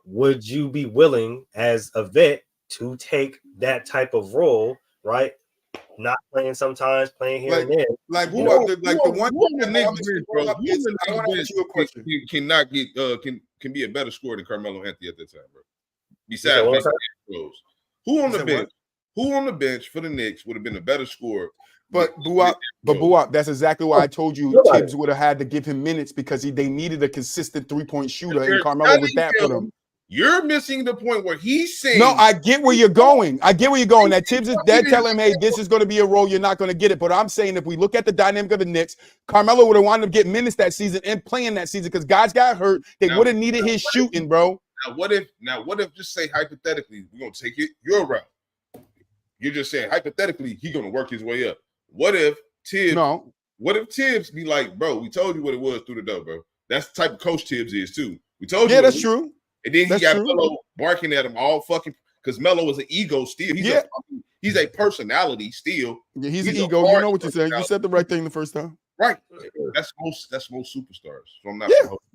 S3: Would you be willing as a vet to take that type of role, right? Not playing sometimes, playing here and there.
S2: Like who? The one I want to ask you a question.
S5: He cannot get can be a better scorer than Carmelo Anthony at that time, bro. Besides, who on the bench? Who on the bench for the Knicks would have been a better scorer?
S2: But Buap, that's exactly why I told you Tibbs would have had to give him minutes because they needed a consistent 3-point shooter, and Carmelo was that for them.
S5: You're missing the point where he's saying.
S2: No, I get where you're going. That Tibbs is they're telling him, hey, this is going to be a role. You're not going to get it. But I'm saying if we look at the dynamic of the Knicks, Carmelo would have wanted to get minutes that season and playing that season because guys got hurt. They would have needed his shooting, bro.
S5: Now what if just say hypothetically, we're gonna take it your route. You're just saying hypothetically he's gonna work his way up. What if Tibbs be like, bro, we told you what it was through the door, bro. That's the type of coach Tibbs is too. We told you.
S2: Yeah, that's true.
S5: And then he got Melo barking at him all fucking because Melo is an ego still. He's a personality still.
S2: Yeah, he's an ego. You know what you're saying. You said the right thing the first time.
S5: Right. That's most superstars. So I'm not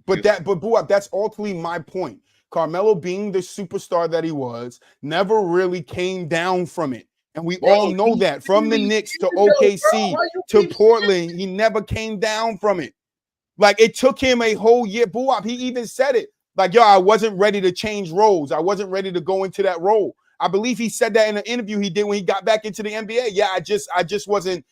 S2: but Buap, that's ultimately my point. Carmelo being the superstar that he was never really came down from it. And we all know that from the Knicks to OKC to Portland, he never came down from it. Like it took him a whole year. Buap, he even said it. Like, yo, I wasn't ready to change roles. I wasn't ready to go into that role. I believe he said that in an interview he did when he got back into the NBA. Yeah, I just wasn't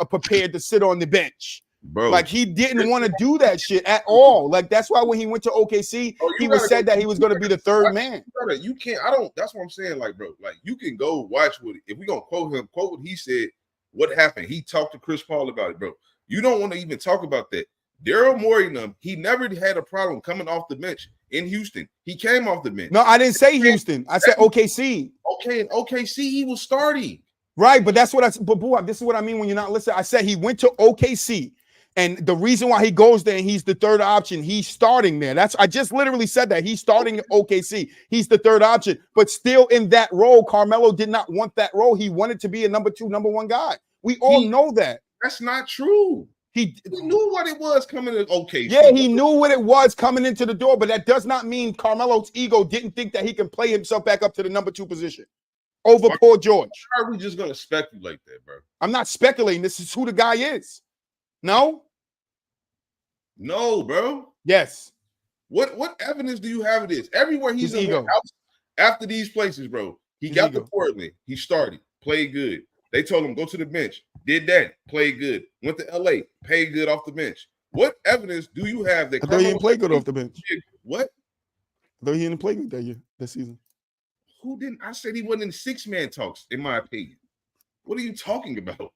S2: prepared to sit on the bench. Bro, like he didn't want to do that shit at all. Like that's why when he went to OKC, he said that he was going to be the third man.
S5: You can't. That's what I'm saying. Like, bro, like you can go watch what if we gonna quote what he said. What happened? He talked to Chris Paul about it, bro. You don't want to even talk about that. Daryl Morey, he never had a problem coming off the bench in Houston. He came off the bench.
S2: No, I didn't say Houston. I said OKC.
S5: Okay, in OKC, he was starting.
S2: Right, but that's what I. But boy, this is what I mean when you're not listening. I said he went to OKC. And the reason why he goes there and he's the third option, he's starting there. I just literally said that. He's starting at OKC. He's the third option. But still in that role, Carmelo did not want that role. He wanted to be a number 2, number 1 guy. We all know that.
S5: That's not true. He knew what it was coming to OKC.
S2: Yeah, he knew what it was coming into the door, but that does not mean Carmelo's ego didn't think that he can play himself back up to the number 2 position over Paul George.
S5: Why are we just going to speculate that, bro?
S2: I'm not speculating. This is who the guy is. No,
S5: bro.
S2: Yes.
S5: What evidence do you have of this? Everywhere he's in after these places, bro. He got to Portland. He started, played good. They told him go to the bench. Did that, played good. Went to LA, played good off the bench. What evidence do you have that?
S2: I thought he didn't play good off the bench.
S5: What?
S2: I thought he didn't play good that season.
S5: Who didn't? I said he wasn't in 6-man talks, in my opinion. What are you talking about?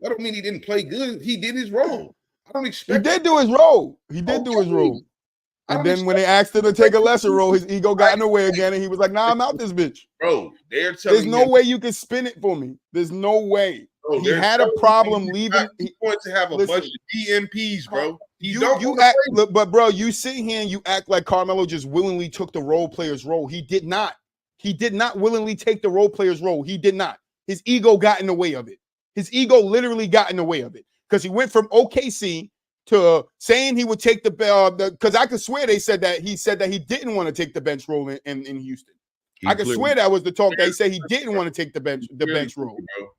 S5: I don't mean he didn't play good. He did his role. I don't expect.
S2: He did do his role. Do his role. And then when they asked him to take a lesser role, his ego got in the way again, and he was like, "Nah, I'm out this bitch."
S5: Bro, they're telling
S2: there's no way you can spin it for me. There's no way. Bro, he had a problem leaving.
S5: He's going to have a bunch of DMPs, bro.
S2: But bro, you sit here and you act like Carmelo just willingly took the role player's role. He did not. He did not willingly take the role player's role. He did not. His ego got in the way of it. His ego literally got in the way of it because he went from OKC to saying he would take the because I could swear he said that he didn't want to take the bench role in Houston. I could swear that was the talk. They say he didn't want to take the bench role.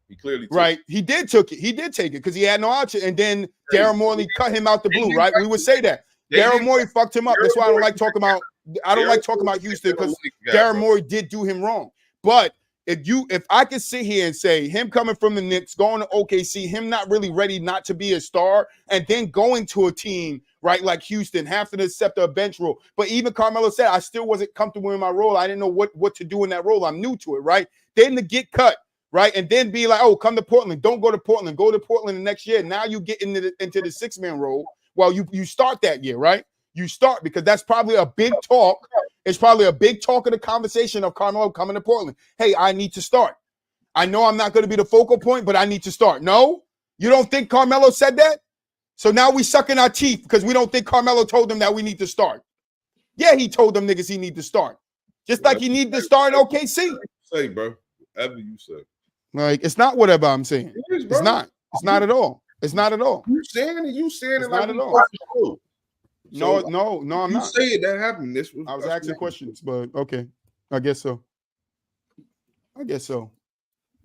S5: He clearly
S2: right. He did take it because he had no option. And then Daryl Morey cut him out the blue. Right. We would say that Daryl Morey fucked him up. That's why I don't like talking about I don't like talking about Houston because Daryl Morey did do him wrong. But if I could sit here and say him coming from the Knicks, going to OKC, him not really ready not to be a star, and then going to a team, right, like Houston, having to accept a bench role. But even Carmelo said, I still wasn't comfortable in my role. I didn't know what to do in that role. I'm new to it, right? Then to get cut, right? And then be like, oh, come to Portland. Don't go to Portland. Go to Portland the next year. Now you get into the six-man role. Well, you start that year, right? You start because that's probably a big talk. It's probably a big talk of the conversation of Carmelo coming to Portland. Hey, I need to start. I know I'm not going to be the focal point, but I need to start. No? You don't think Carmelo said that? So now we sucking our teeth because we don't think Carmelo told them that we need to start. Yeah, he told them niggas he need to start. Just like he need to start in OKC.
S5: Say, bro. Whatever you say.
S2: Like, it's not whatever I'm saying. It's not. It's not at all. It's not at all.
S5: You saying it
S2: like not at all. No, I'm not.
S5: You say that happened.
S2: I was asking questions, but okay. I guess so.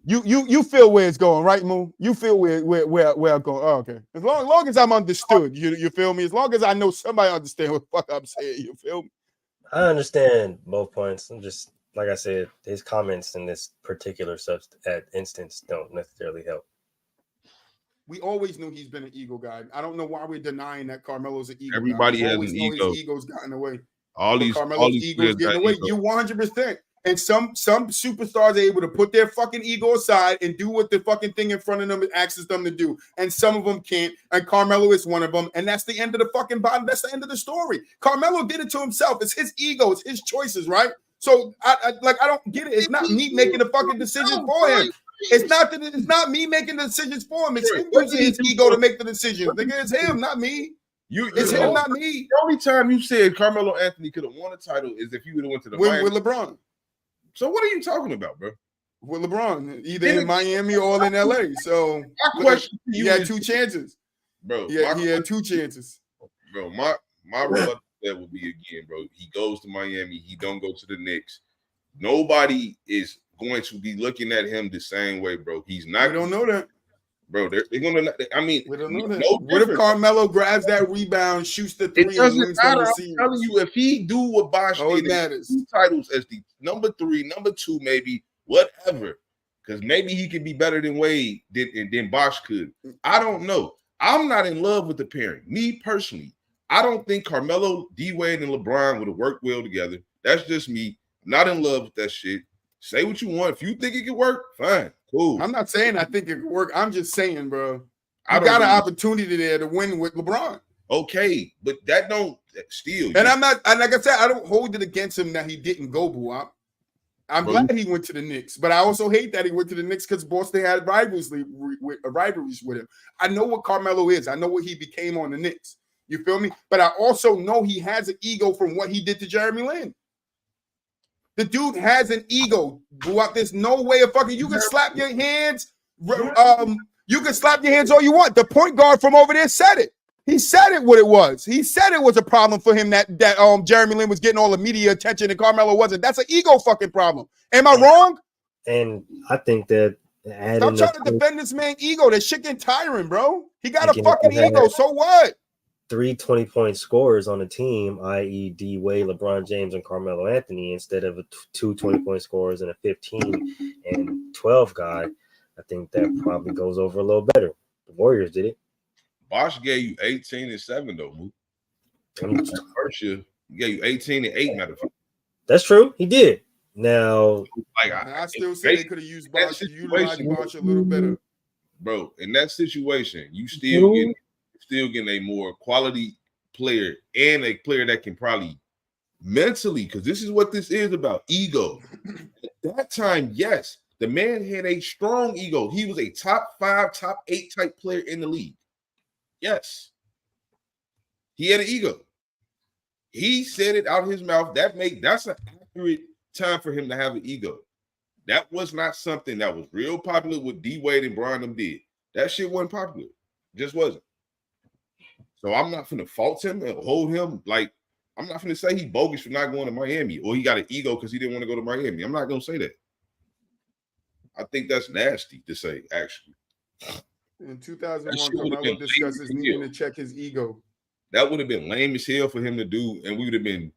S2: You feel where it's going, right, Moo? You feel where I'm going. Oh, okay. As long as I'm understood, you feel me? As long as I know somebody understand what the fuck I'm saying, you feel me?
S3: I understand both points. I'm just, like I said, his comments in this particular instance don't necessarily help.
S2: We always knew he's been an ego guy. I don't know why we're denying that Carmelo's an ego guy.
S5: Everybody has an ego.
S2: His ego's gotten away.
S5: All these
S2: egos getting away. You 100%. And some superstars are able to put their fucking ego aside and do what the fucking thing in front of them asks them to do. And some of them can't. And Carmelo is one of them. And that's the end of the fucking bottom. That's the end of the story. Carmelo did it to himself. It's his ego. It's his choices, right? So I don't get it. It's not me making the fucking decision for him. It's not me making the decisions for him. It's him using his ego to make the decisions. Nigga, it's him, not me. It's him, not me.
S5: The only time you said Carmelo Anthony could have won a title is if you would have went to the Miami.
S2: With LeBron.
S5: So what are you talking about, bro?
S2: With LeBron, either in Miami or in LA. So
S5: my question to you,
S2: he had two chances,
S5: bro.
S2: Yeah, he had two chances,
S5: bro. My reluctance that would be again, bro. He goes to Miami. He don't go to the Knicks. Nobody is going to be looking at him the same way, bro. He's not.
S2: We don't know that,
S5: bro. They're gonna. I mean,
S2: we don't know that.
S5: No
S2: what if Carmelo grabs that rebound, shoots the three,
S5: it doesn't
S2: and wins
S5: matter.
S2: the
S5: I'm telling you, if he do what Bosh did,
S2: matters.
S5: 2 titles as the number 3, number 2, maybe whatever, because maybe he could be better than Wade than Bosh could. I don't know. I'm not in love with the pairing. Me personally, I don't think Carmelo, D Wade, and LeBron would have worked well together. That's just me. I'm not in love with that shit. Say what you want. If you think it could work, fine, cool.
S2: I'm not saying I think it could work. I'm just saying, bro. I got an opportunity there to win with LeBron.
S5: Okay, but that don't steal.
S2: And I'm not, and like I said, I don't hold it against him that he didn't go, boo. I'm glad he went to the Knicks, but I also hate that he went to the Knicks because Boston had rivalries with him. I know what Carmelo is. I know what he became on the Knicks. You feel me? But I also know he has an ego from what he did to Jeremy Lin. The dude has an ego. There's no way of fucking. You can slap your hands. You can slap your hands all you want. The point guard from over there said it. He said it what it was. He said it was a problem for him that Jeremy Lin was getting all the media attention and Carmelo wasn't. That's an ego fucking problem. Am I wrong?
S3: And I think that
S2: stop trying to defend this man's ego. That shit getting tiring, bro. He got a fucking ego. So what?
S3: 3 20-point scorers on the team, i.e. D Wade, LeBron James, and Carmelo Anthony, instead of 2 20-point scorers and a 15 and 12 guy. I think that probably goes over a little better. The Warriors did it.
S5: Bosh gave you 18 and 7 though, Mook. First year, he gave you 18 and 8, matter of fact.
S3: That's true. He did. Now,
S2: like I still say they could have used Bosh, utilized Bosh a little better.
S5: Bro, in that situation, you still getting a more quality player and a player that can probably mentally, because this is what this is about, ego. At that time, yes, the man had a strong ego. He was a top 5, top 8 type player in the league. Yes. He had an ego. He said it out of his mouth. That's an accurate time for him to have an ego. That was not something that was real popular with D Wade and Brian them did. That shit wasn't popular. It just wasn't. So I'm not finna fault him and hold him. Like, I'm not finna say he bogus for not going to Miami or he got an ego because he didn't want to go to Miami. I'm not gonna say that. I think that's nasty to say, actually.
S2: In 2001, Carmelo discusses needing to check his ego.
S5: That would have been lame as hell for him to do, and we would have been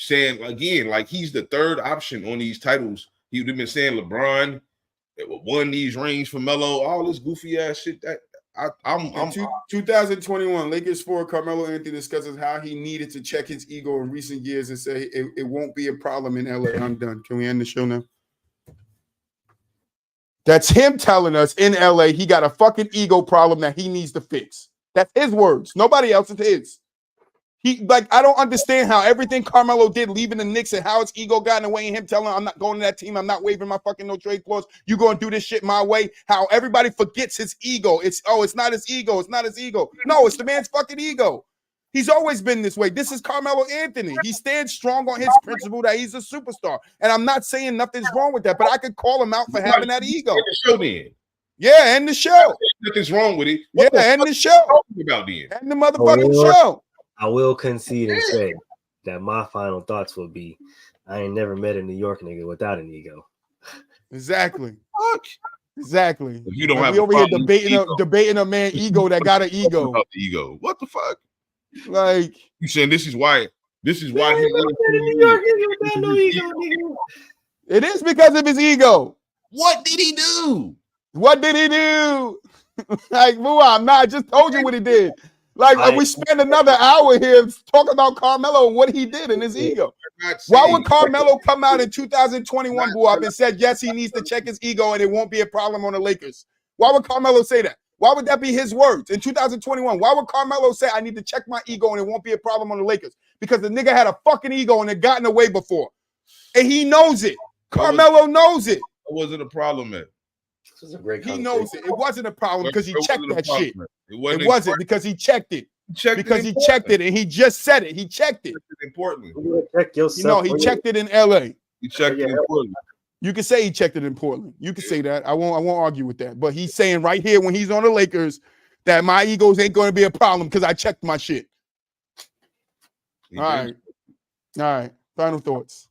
S5: saying again, like he's the third option on these titles. He would have been saying LeBron won these rings for Melo, all this goofy ass shit. That I'm
S2: 2021 Lakers for Carmelo Anthony discusses how he needed to check his ego in recent years and say it won't be a problem in LA. I'm done. Can we end the show now? That's him telling us in LA he got a fucking ego problem that he needs to fix. That's his words. Nobody else's. His. I don't understand how everything Carmelo did leaving the Knicks and how his ego got in the way and him telling him I'm not going to that team. I'm not waiving my fucking no trade clause. You going to do this shit my way. How everybody forgets his ego. It's not his ego. It's not his ego. No, it's the man's fucking ego. He's always been this way. This is Carmelo Anthony. He stands strong on his principle that he's a superstar. And I'm not saying nothing's wrong with that, but I could call him out for having that ego.
S5: End the show then.
S2: Yeah, end the show.
S5: Nothing's wrong with it.
S2: What end the show.
S5: About then?
S2: End the motherfucking show.
S3: I will concede and say that my final thoughts will be, I ain't never met a New York nigga without an ego.
S2: Exactly.
S5: Fuck.
S2: Exactly.
S5: If you don't
S2: like
S5: have
S2: we over here debating a man ego that got an ego.
S5: About the ego. What the fuck?
S2: Like
S5: you saying this is why he
S2: it is because of his ego.
S5: What did he do?
S2: What did he do? Like, I just told you what he did. Like we spend another hour here talking about Carmelo and what he did in his ego. Why would Carmelo come out in 2021, Buap, and said yes, he needs to check his ego and it won't be a problem on the Lakers? Why would Carmelo say that? Why would that be his words in 2021? Why would Carmelo say I need to check my ego and it won't be a problem on the Lakers? Because the nigga had a fucking ego and it got in the way before. And he knows it. Carmelo knows it.
S5: What was it a problem at?
S3: This was a great
S2: he knows it. It wasn't a problem because he checked that shit.
S5: It
S2: wasn't because he checked it. He checked it and he just said it. He checked it.
S5: Importantly.
S3: Check yourself.
S2: He checked it in LA.
S5: He checked it in Portland.
S2: You can say he checked it in Portland. You can say that. I won't argue with that. But he's saying right here when he's on the Lakers that my egos ain't going to be a problem because I checked my shit. All right. Final thoughts.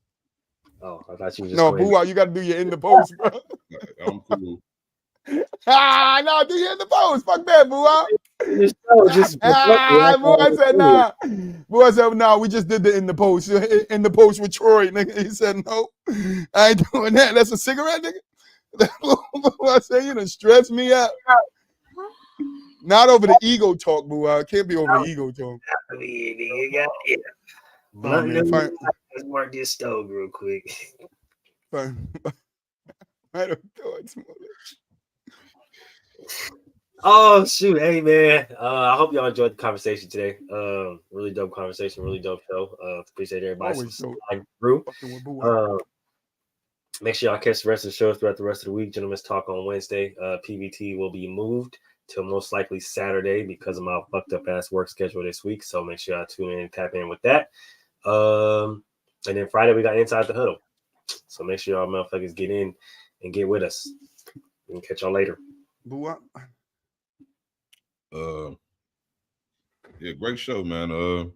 S3: Oh, I thought you were just
S2: Boo, you got to do your in the post, bro.
S5: I'm cool.
S2: No, do your in the post. Fuck that, Boo. I said, nah. Boy said, no, we just did the in the post. In the post with Troy, nigga. He said, no, I ain't doing that. That's a cigarette, nigga. I said, you done stress me out. Not over the ego talk, Boo. It can't be over the ego talk.
S3: Let's mark this stove real quick. Oh shoot, hey man. I hope y'all enjoyed the conversation today. Really dope conversation, really dope show. Appreciate everybody through. Make sure y'all catch the rest of the show throughout the rest of the week. Gentlemen's Talk on Wednesday. PBT will be moved till most likely Saturday because of my fucked up ass work schedule this week. So make sure y'all tune in and tap in with that. And then Friday we got Inside the Huddle. So make sure y'all motherfuckers get in and get with us. We can catch y'all later.
S5: Yeah, great show, man.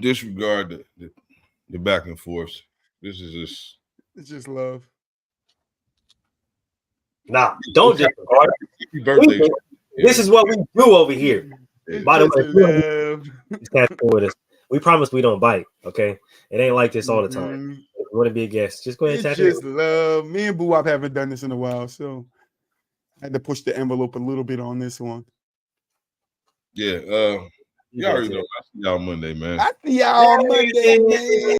S5: Disregard the back and forth. This is just
S2: it's just love.
S3: Nah, don't disregard.
S5: Birthday.
S3: This is what we do over here. By the way, with us. We promise we don't bite, okay? It ain't like this all the time. If you want to be a guest, just go ahead and tap in. It's just
S2: love. Me and Boo-Wop haven't done this in a while, so I had to push the envelope a little bit on this one.
S5: Yeah, y'all already know. I see y'all Monday, man.
S2: I see y'all Monday, man.